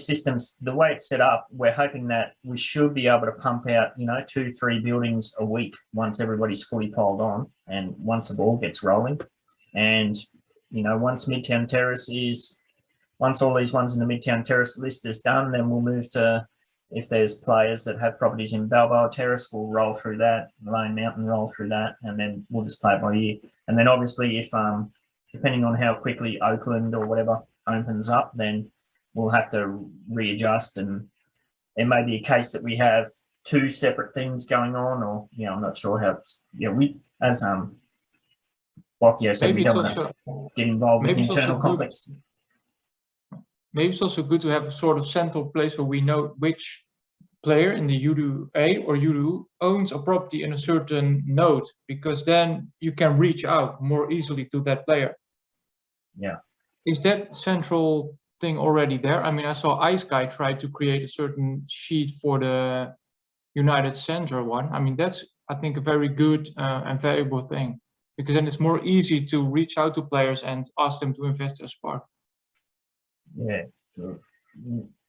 system, the way it's set up, we're hoping that we should be able to pump out, 2-3 buildings a week once everybody's fully piled on and once the ball gets rolling. And once Midtown Terrace once all these ones in the Midtown Terrace list is done, then we'll move to, if there's players that have properties in Balboa Terrace, we'll roll through that, Lone Mountain roll through that, and then we'll just play it by ear. And then obviously if, depending on how quickly Oakland or whatever opens up, then we'll have to readjust. And it may be a case that we have 2 separate things going on, or, I'm not sure how it's, we, as Bocchio said, we don't want to get involved with internal conflicts.
Maybe it's also good to have a sort of central place where we know which player in the UDUA or UDU owns a property in a certain node, because then you can reach out more easily to that player.
Yeah.
Is that central thing already there? I mean, I saw Ice Guy try to create a certain sheet for the United Center one. I mean, that's, I think, a very good and valuable thing, because then it's more easy to reach out to players and ask them to invest their Spark.
Yeah.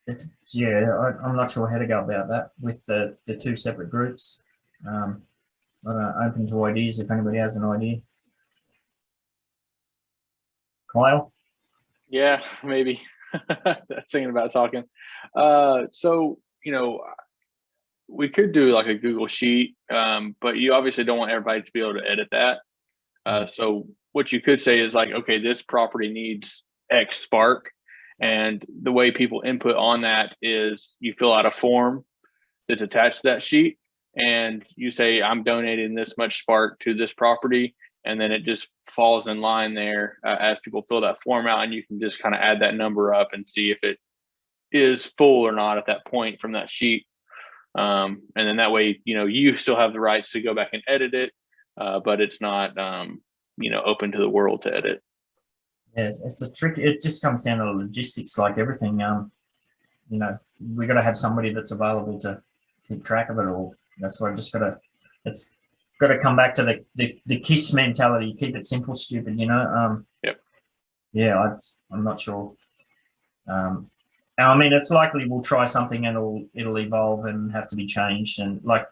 I'm not sure how to go about that with the two separate groups. I'm open to ideas if anybody has an idea. Kyle?
Yeah, maybe. Thinking about talking. So, we could do like a Google Sheet, but you obviously don't want everybody to be able to edit that. So what you could say is like, okay, this property needs X Spark. And the way people input on that is you fill out a form that's attached to that sheet, and you say, I'm donating this much Spark to this property. And then it just falls in line there as people fill that form out, and you can just kind of add that number up and see if it is full or not at that point from that sheet. And then that way, you still have the rights to go back and edit it, but it's not, open to the world to edit.
Yeah, it's a trick. It just comes down to logistics, like everything. We got to have somebody that's available to keep track of it all. That's why I just it's got to come back to the KISS mentality. Keep it simple, stupid.
Yep.
Yeah, I'm not sure. I mean, it's likely we'll try something and it'll evolve and have to be changed. And like,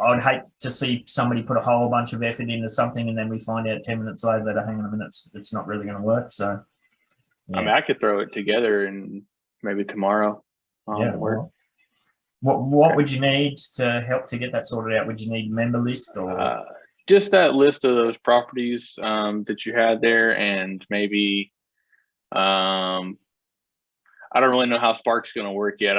I'd hate to see somebody put a whole bunch of effort into something and then we find out 10 minutes later that, hang on a minute, it's not really going to work. So, yeah.
I mean, I could throw it together and maybe tomorrow.
Well, what would you need to help to get that sorted out? Would you need a member list or
just that list of those properties that you had there, and maybe I don't really know how Spark's going to work yet.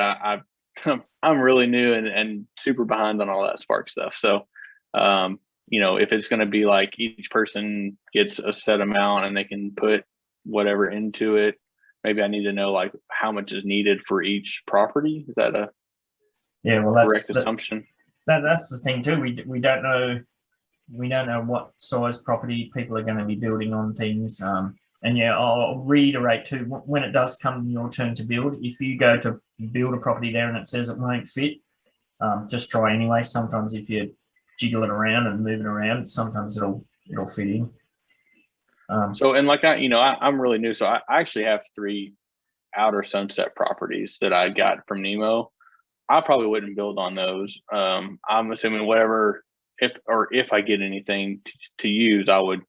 I'm really new and super behind on all that Spark stuff. So, if it's going to be like each person gets a set amount and they can put whatever into it, maybe I need to know like how much is needed for each property. Is that a correct assumption?
That's the thing too. We don't know. We don't know what size property people are going to be building on things. And yeah, I'll reiterate too, when it does come your turn to build, if you go to build a property there and it says it won't fit, just try anyway. Sometimes if you jiggle it around and move it around, sometimes it'll fit in.
So, and like I'm really new, so I actually have 3 outer Sunset properties that I got from Nemo. I probably wouldn't build on those. I'm assuming whatever, if I get anything to use, I would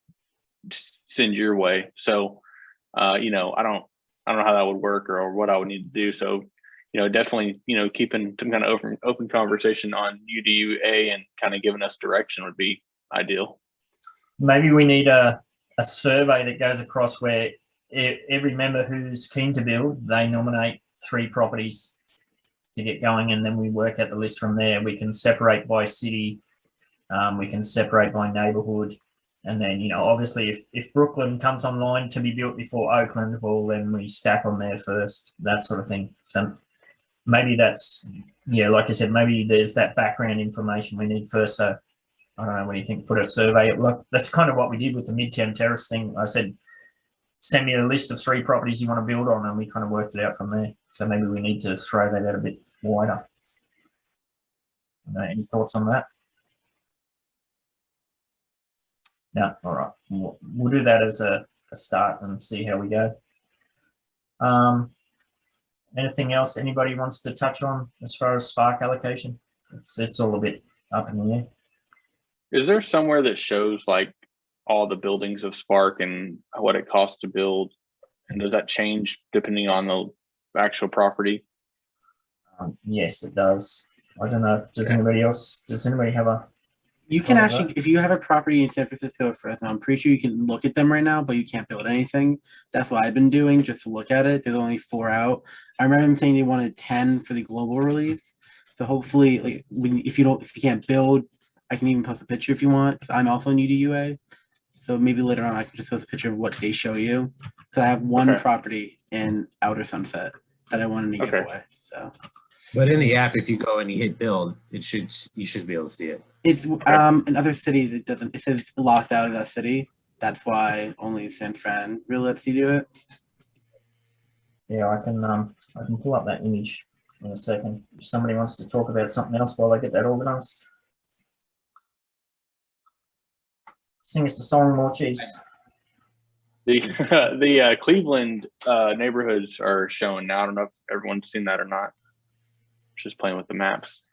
send your way. So, I don't know how that would work or what I would need to do. So, definitely, keeping some kind of open conversation on UDUA and kind of giving us direction would be ideal.
Maybe we need a survey that goes across where every member who's keen to build, they nominate 3 properties to get going, and then we work out the list from there. We can separate by city, we can separate by neighborhood. And then, obviously, if Brooklyn comes online to be built before Oakland, well, then we stack on there first, that sort of thing. So maybe that's, like I said, maybe there's that background information we need first. So I don't know, what do you think? Put a survey. Look, that's kind of what we did with the Midtown Terrace thing. I said, send me a list of 3 properties you want to build on, and we kind of worked it out from there. So maybe we need to throw that out a bit wider. Any thoughts on that? No, all right. We'll do that as a start and see how we go. Anything else anybody wants to touch on as far as Spark allocation? It's all a bit up in the air.
Is there somewhere that shows like all the buildings of Spark and what it costs to build? And does that change depending on the actual property?
Yes, it does. I don't know. Does anybody have a...
You can actually, if you have a property in San Francisco or Fresno, I'm pretty sure you can look at them right now, but you can't build anything. That's what I've been doing, just to look at it. There's only 4 out. I remember them saying they wanted 10 for the global release. So hopefully, like, if you can't build, I can even post a picture if you want. I'm also in UDUA, so maybe later on I can just post a picture of what they show you. Because I have one property in Outer Sunset that I wanted to give away. So
But in the app, if you go and you hit build, you should be able to see it.
It's in other cities it doesn't. It says locked out of that city. That's why only San Fran really lets you do it.
Yeah, I can pull up that image in a second. If somebody wants to talk about something else while I get that organized. Sing us a song, more cheese.
The Cleveland neighborhoods are showing now. I don't know if everyone's seen that or not. Just playing with the maps.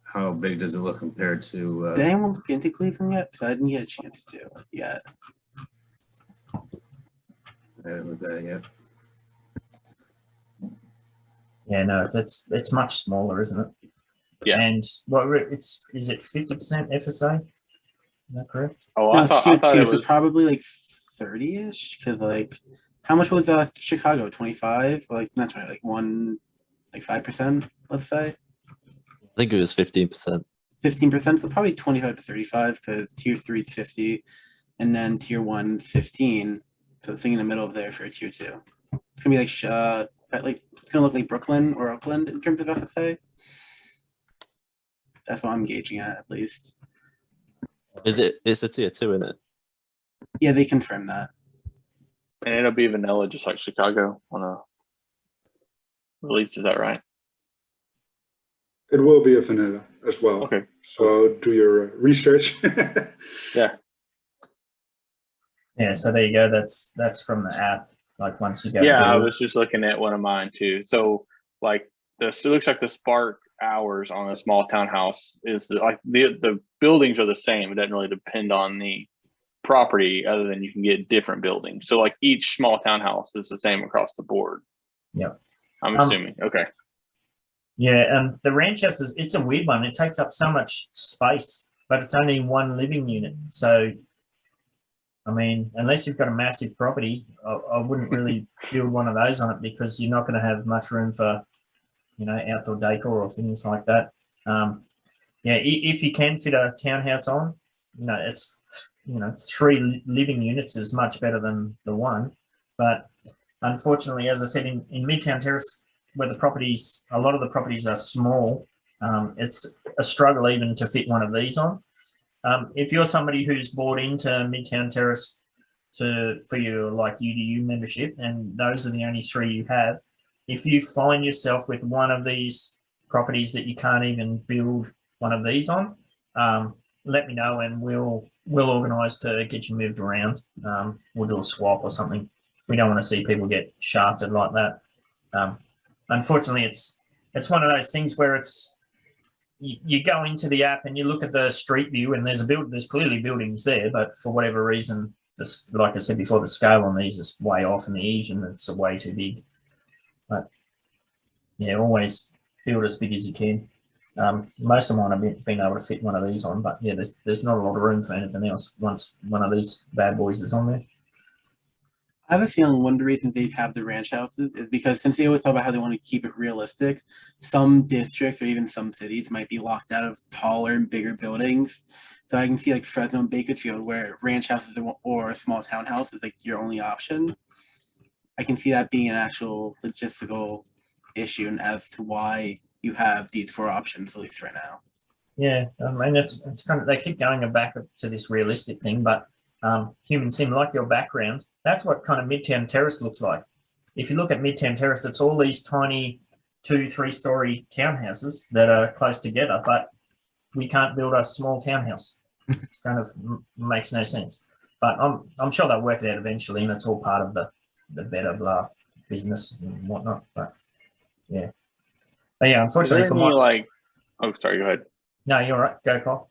How big does it look compared to?
Did anyone look into Cleveland yet? Because I didn't get a chance to yet.
I haven't looked at it yet.
Yeah, no, it's much smaller, isn't it?
Yeah.
And is it 50% FSA? Is that correct?
Oh,
No,
I thought
tier
it
two,
was
so probably like 30-ish. Because like, how much was Chicago? 25? Like not 20, like 5%. Let's say.
I think it was 15%.
15%, so probably 25 to 35. Because tier 3 is 50, and then tier 1 15. So the thing in the middle of there for a tier 2. It's gonna be like it's gonna look like Brooklyn or Upland in terms of FSA. That's what I'm gauging at least.
It's a tier 2, isn't it?
Yeah, they confirmed that.
and it'll be vanilla, just like Chicago on a release. Is that right?
It will be a vanilla as well.
Okay.
So do your research.
Yeah.
Yeah, so there you go. That's from the app. Like once you go.
Yeah, I
build.
was just looking at one of mine too. So like it looks like the spark hours on a small townhouse is like the buildings are the same. It doesn't really depend on the property, other than you can get different buildings. So like each small townhouse is the same across the board.
Yeah.
I'm assuming. Okay.
Yeah, and the ranch house it's a weird one. It takes up so much space, but it's only one living unit. So I mean, unless you've got a massive property, I wouldn't really build one of those on it, because you're not going to have much room for, outdoor decor or things like that. Yeah, if you can fit a townhouse on, it's, 3 living units is much better than the one. But unfortunately, as I said, in Midtown Terrace, where a lot of the properties are small, it's a struggle even to fit one of these on. If you're somebody who's bought into Midtown Terrace for your UDU membership, and those are the only 3 you have, if you find yourself with one of these properties that you can't even build one of these on, let me know and we'll organise to get you moved around. We'll do a swap or something. We don't want to see people get shafted like that. Unfortunately, it's one of those things where you go into the app and you look at the street view, and there's clearly buildings there, but for whatever reason, like I said before, the scale on these is way off, and the Asian, it's way too big. But yeah, always build as big as you can. Most of mine have been able to fit one of these on, but yeah, there's not a lot of room for anything else once one of these bad boys is on there.
I have a feeling one of the reasons they have the ranch houses is because, since they always talk about how they want to keep it realistic, some districts or even some cities might be locked out of taller and bigger buildings. So I can see like Fresno and Bakersfield, where ranch houses or a small townhouse is like your only option. I can see that being an actual logistical issue, and as to why you have these 4 options, at least right now.
Yeah, I mean, it's kind of, they keep going back to this realistic thing, but Human Sim, like your background, that's what kind of Midtown Terrace looks like. If you look at Midtown Terrace, it's all these tiny 2-3 story townhouses that are close together, but we can't build a small townhouse. It kind of makes no sense. But I'm sure they'll work it out eventually, and it's all part of the better blah business and whatnot. But yeah, unfortunately for my
oh, sorry, go ahead.
No, you're right. Go, Paul.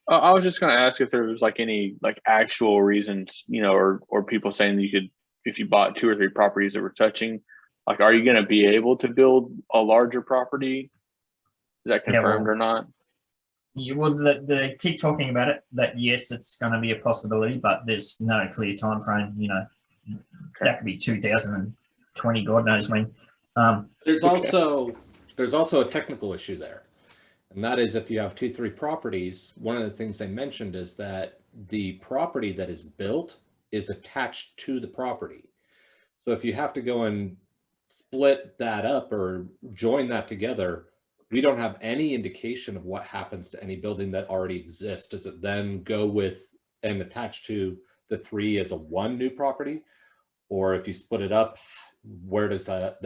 I was just going to ask if there was any actual reasons, or people saying that you could, if you bought 2 or 3 properties that were touching, are you going to be able to build a larger property? Is that confirmed or not?
You would. They keep talking about it. That yes, it's going to be a possibility, but there's no clear time frame. That could be 2020. God knows when.
There's also a technical issue there. And that is, if you have 2-3 properties, one of the things they mentioned is that the property that is built is attached to the property. So if you have to go and split that up or join that together, we don't have any indication of what happens to any building that already exists. Does it then go with and attach to the 3 as a one new property? Or if you split it up, where does that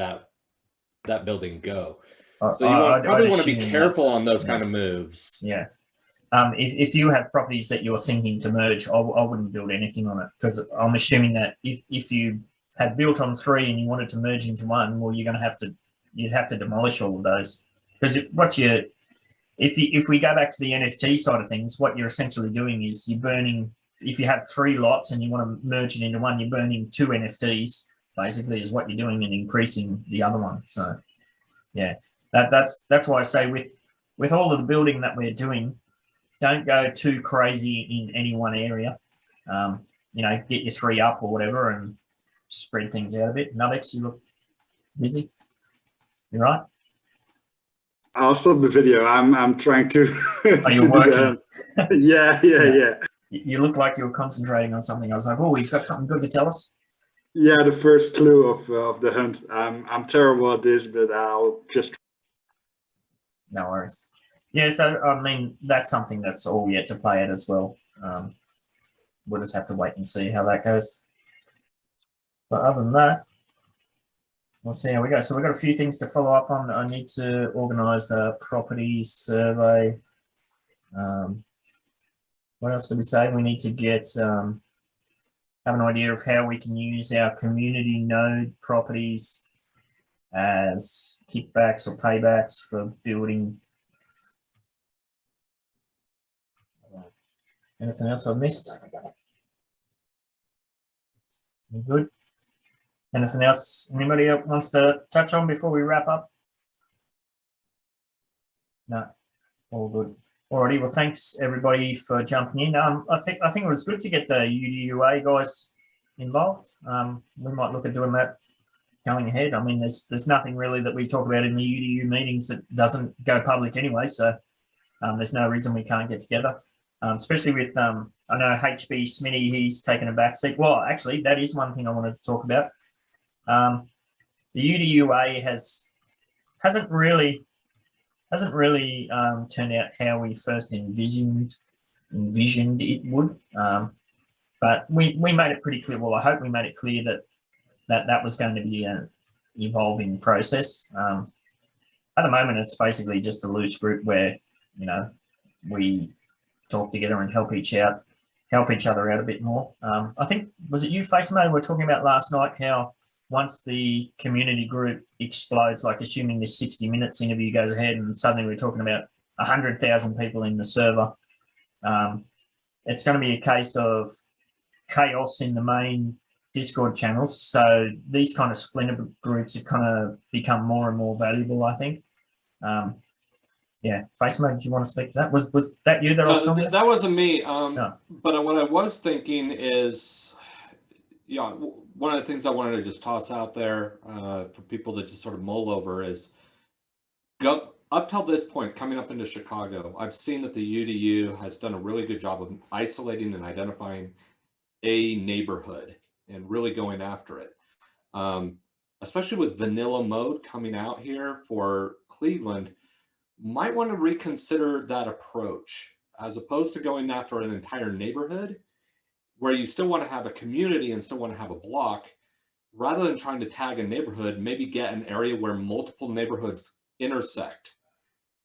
building go? So you probably want to be careful on those kind of moves.
Yeah. If you have properties that you're thinking to merge, I wouldn't build anything on it, because I'm assuming that if you had built on 3 and you wanted to merge into 1, well, you'd have to demolish all of those. Because if we go back to the NFT side of things, what you're essentially doing is you're burning. If you have 3 lots and you want to merge it into 1, you're burning 2 NFTs. Basically, is what you're doing, and increasing the other one. So, yeah, that's why I say with all of the building that we're doing, don't go too crazy in any one area. Get your 3 up or whatever, and spread things out a bit. Nubex, you look busy. You right?
I'll stop the video. I'm trying to.
Are you working?
Yeah.
You look like you're concentrating on something. I was like, oh, he's got something good to tell us.
Yeah, the first clue of the hunt. I'm terrible at this, but I'll just.
No worries. Yeah, so I mean that's something that's all yet to play at as well. We'll just have to wait and see how that goes. But other than that, we'll see how we go. So we've got a few things to follow up on. I need to organise a property survey. What else did we say? We need to get have an idea of how we can use our community node properties as kickbacks or paybacks for building. Anything else I've missed? You good? Anything else anybody else wants to touch on before we wrap up? No, all good. Alrighty, well, thanks everybody for jumping in. I think it was good to get the UDUA guys involved. We might look at doing that going ahead. I mean, there's nothing really that we talk about in the UDU meetings that doesn't go public anyway, so there's no reason we can't get together. Especially with I know HB Smitty, he's taken a back seat. Well, actually, that is one thing I wanted to talk about. The UDUA hasn't really turned out how we first envisioned it would. But we made it pretty clear. Well, I hope we made it clear that was going to be an evolving process. At the moment, it's basically just a loose group where we talk together and help each other out a bit more. I think, was it you, Facemo, we were talking about last night how once the community group explodes, like assuming this 60 minutes interview goes ahead and suddenly we're talking about 100,000 people in the server, it's going to be a case of chaos in the main Discord channels. So these kind of splinter groups have kind of become more and more valuable, I think. Yeah, Facemo, did you want to speak to that? Was that you that I was talking about?
That wasn't me.
No.
But what I was thinking is, one of the things I wanted to just toss out there for people to just sort of mull over is, up till this point, coming up into Chicago, I've seen that the UDU has done a really good job of isolating and identifying a neighborhood and really going after it. Especially with vanilla mode coming out here for Cleveland, might want to reconsider that approach as opposed to going after an entire neighborhood where you still want to have a community and still want to have a block. Rather than trying to tag a neighborhood, maybe get an area where multiple neighborhoods intersect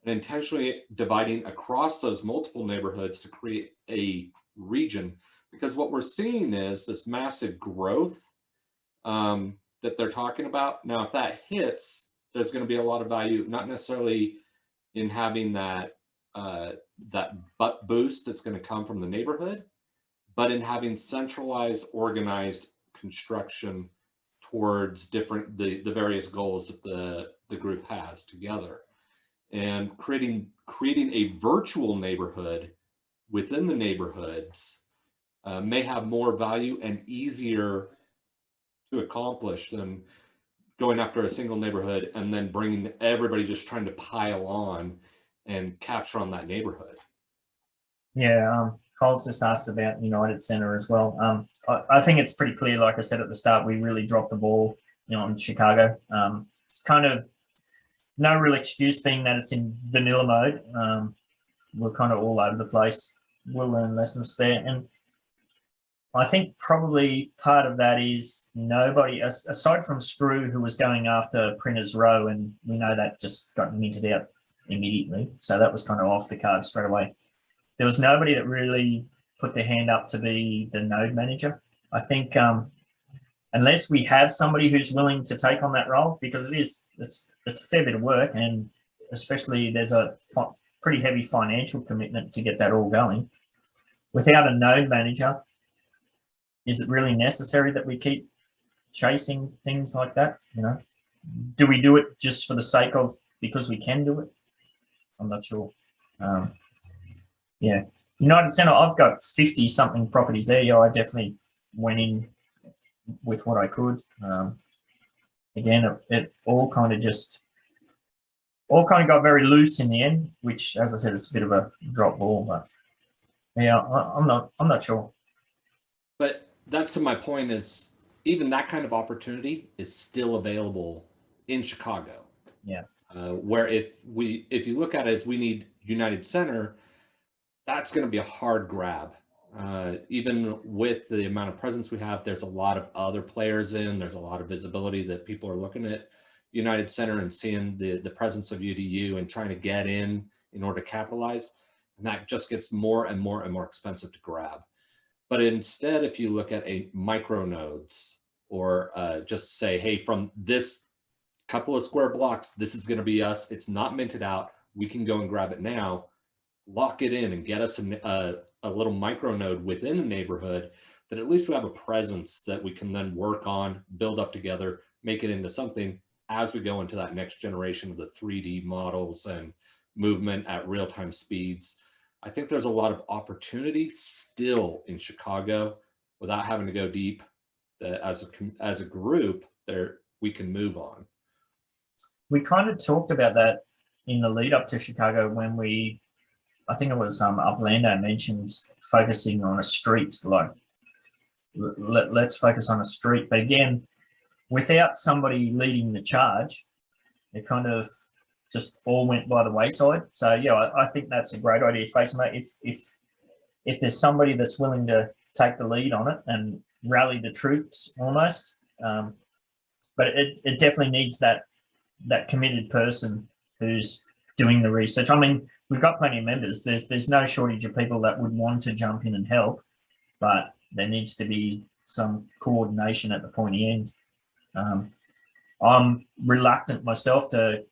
and intentionally dividing across those multiple neighborhoods to create a region. Because what we're seeing is this massive growth that they're talking about. Now, if that hits, there's going to be a lot of value, not necessarily in having that butt boost that's going to come from the neighborhood, but in having centralized, organized construction towards the various goals that the group has together, and creating a virtual neighborhood within the neighborhoods may have more value and easier to accomplish than going after a single neighborhood and then bringing everybody just trying to pile on and capture on that neighborhood.
Yeah, Cole's just asked about United Center as well. I think it's pretty clear, like I said at the start, we really dropped the ball in Chicago. It's kind of no real excuse being that it's in vanilla mode. We're kind of all over the place. We'll learn lessons there. And I think probably part of that is nobody, aside from Screw, who was going after Printers Row, and we know that just got minted out immediately. So that was kind of off the card straight away. There was nobody that really put their hand up to be the node manager. I think unless we have somebody who's willing to take on that role, because it's a fair bit of work, and especially there's a pretty heavy financial commitment to get that all going. Without a node manager, is it really necessary that we keep chasing things like that? Do we do it just for the sake of, because we can do it? I'm not sure. Yeah, United Center, I've got 50 something properties there. Yeah, I definitely went in with what I could. Again, it all kind of got very loose in the end, which, as I said, it's a bit of a drop ball, but yeah, I'm not sure.
But that's to my point, is even that kind of opportunity is still available in Chicago.
Yeah.
Where if you look at it as we need United Center, that's going to be a hard grab. Even with the amount of presence we have, there's a lot of other players there's a lot of visibility that people are looking at United Center and seeing the presence of UDU and trying to get in order to capitalize. And that just gets more and more and more expensive to grab. But instead, if you look at a micro nodes, or just say, hey, from this couple of square blocks, this is going to be us. It's not minted out. We can go and grab it now, lock it in, and get us a little micro node within the neighborhood, that at least we have a presence that we can then work on, build up together, make it into something as we go into that next generation of the 3D models and movement at real-time speeds. I think there's a lot of opportunity still in Chicago without having to go deep. That as a group, we can move on.
We kind of talked about that in the lead up to Chicago when I think it was Upland mentioned focusing on a street, like let's focus on a street. But again, without somebody leading the charge, it kind of just all went by the wayside. So yeah, I think that's a great idea, Facein. If there's somebody that's willing to take the lead on it and rally the troops almost, but it definitely needs that committed person who's doing the research. I mean, we've got plenty of members. There's no shortage of people that would want to jump in and help, but there needs to be some coordination at the pointy end. I'm reluctant myself to,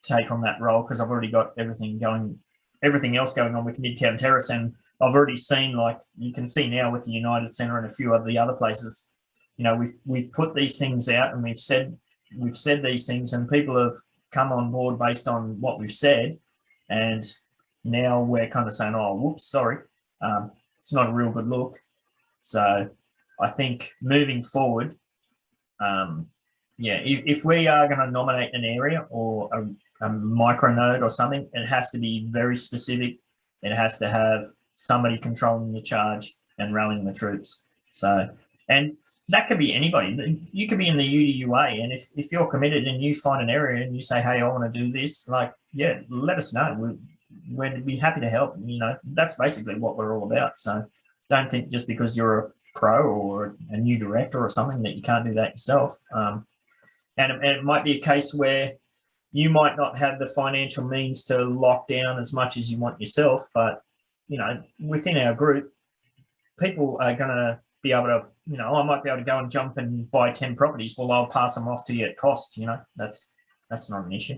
take on that role because I've already got everything else going on with Midtown Terrace, and I've already seen, like you can see now with the United Center and a few of the other places, we've put these things out and we've said these things, and people have come on board based on what we've said, and now we're kind of saying, oh, whoops, sorry, it's not a real good look. So I think moving forward, if we are going to nominate an area or a micro node or something, it has to be very specific. It has to have somebody controlling the charge and rallying the troops. So, and that could be anybody. You could be in the UDUA, and if you're committed and you find an area and you say, hey, I want to do this, like, yeah, let us know. We'd be happy to help. That's basically what we're all about. So don't think just because you're a pro or a new director or something that you can't do that yourself. And it might be a case where you might not have the financial means to lock down as much as you want yourself, but within our group, people are going to be able to, I might be able to go and jump and buy 10 properties. Well, I'll pass them off to you at cost. That's not an issue.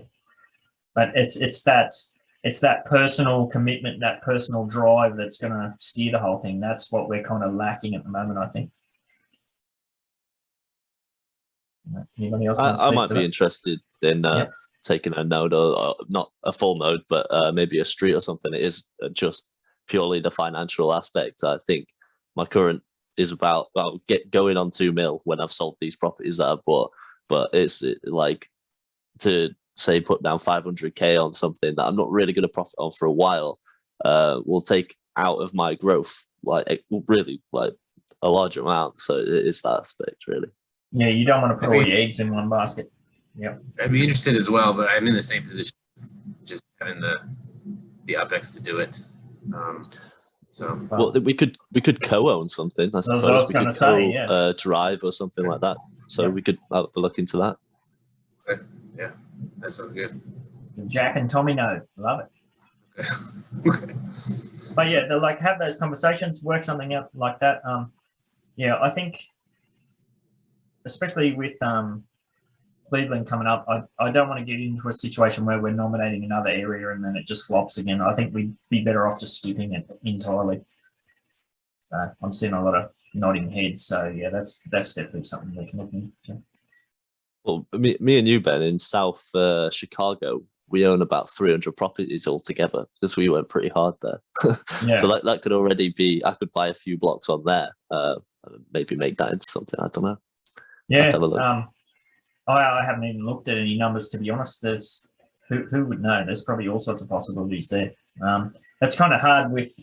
But it's that personal commitment, that personal drive that's going to steer the whole thing. That's what we're kind of lacking at the moment, I think. Anybody else?
I might be interested in taking a node, or not a full node, but maybe a street or something. It is just purely the financial aspect. I think my current is about going on 2 mil when I've sold these properties that I've bought, but it's like to say put down 500k on something that I'm not really going to profit on for a while will take out of my growth, like really like a large amount. So it's that aspect really.
Yeah, you don't want to put all your eggs in one basket. Yeah.
I'd be interested as well, but I'm in the same position, just having the UpX to do it. So
well, we could co-own something. I suppose
was
we
gonna
could
say, yeah.
drive or something like that. So we could have a look into that.
okay. Yeah, that sounds good.
Jack and Tommy know. Love it.
Okay.
But yeah, they'll like have those conversations, work something out like that. Yeah, I think especially with Cleveland coming up, I don't want to get into a situation where we're nominating another area and then it just flops again. I think we'd be better off just skipping it entirely. So I'm seeing a lot of nodding heads. So yeah, that's definitely something we can look into.
Well, me and you, Ben, in South Chicago, we own about 300 properties altogether because we went pretty hard there.
Yeah.
So that could already be, I could buy a few blocks on there, maybe make that into something. I don't know.
Yeah.
Have a look.
I haven't even looked at any numbers, to be honest. There's who would know? There's probably all sorts of possibilities there. That's kind of hard with,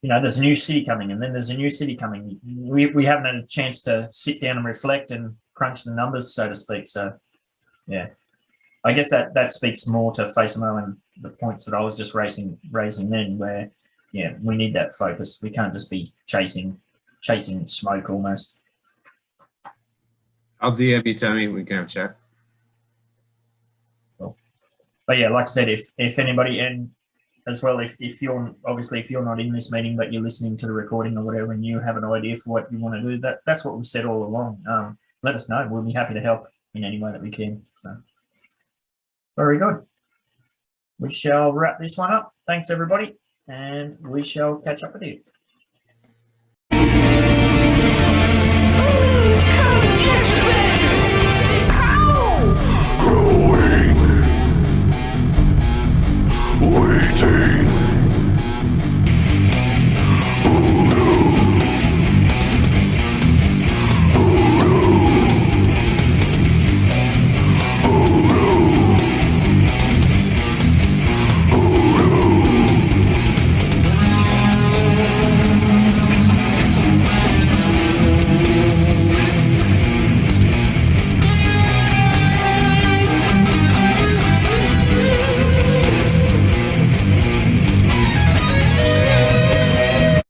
there's a new city coming and then there's a new city coming. We haven't had a chance to sit down and reflect and crunch the numbers, so to speak. So yeah, I guess that speaks more to FACEMO and the points that I was just raising then, where yeah, we need that focus. We can't just be chasing smoke almost.
I'll DM you, Tommy. We can have a chat.
Cool. But yeah, like I said, if anybody, and as well, if you're not in this meeting but you're listening to the recording or whatever, and you have an idea for what you want to do, that's what we've said all along. Let us know. We'll be happy to help in any way that we can. So very good. We shall wrap this one up. Thanks everybody, and we shall catch up with you.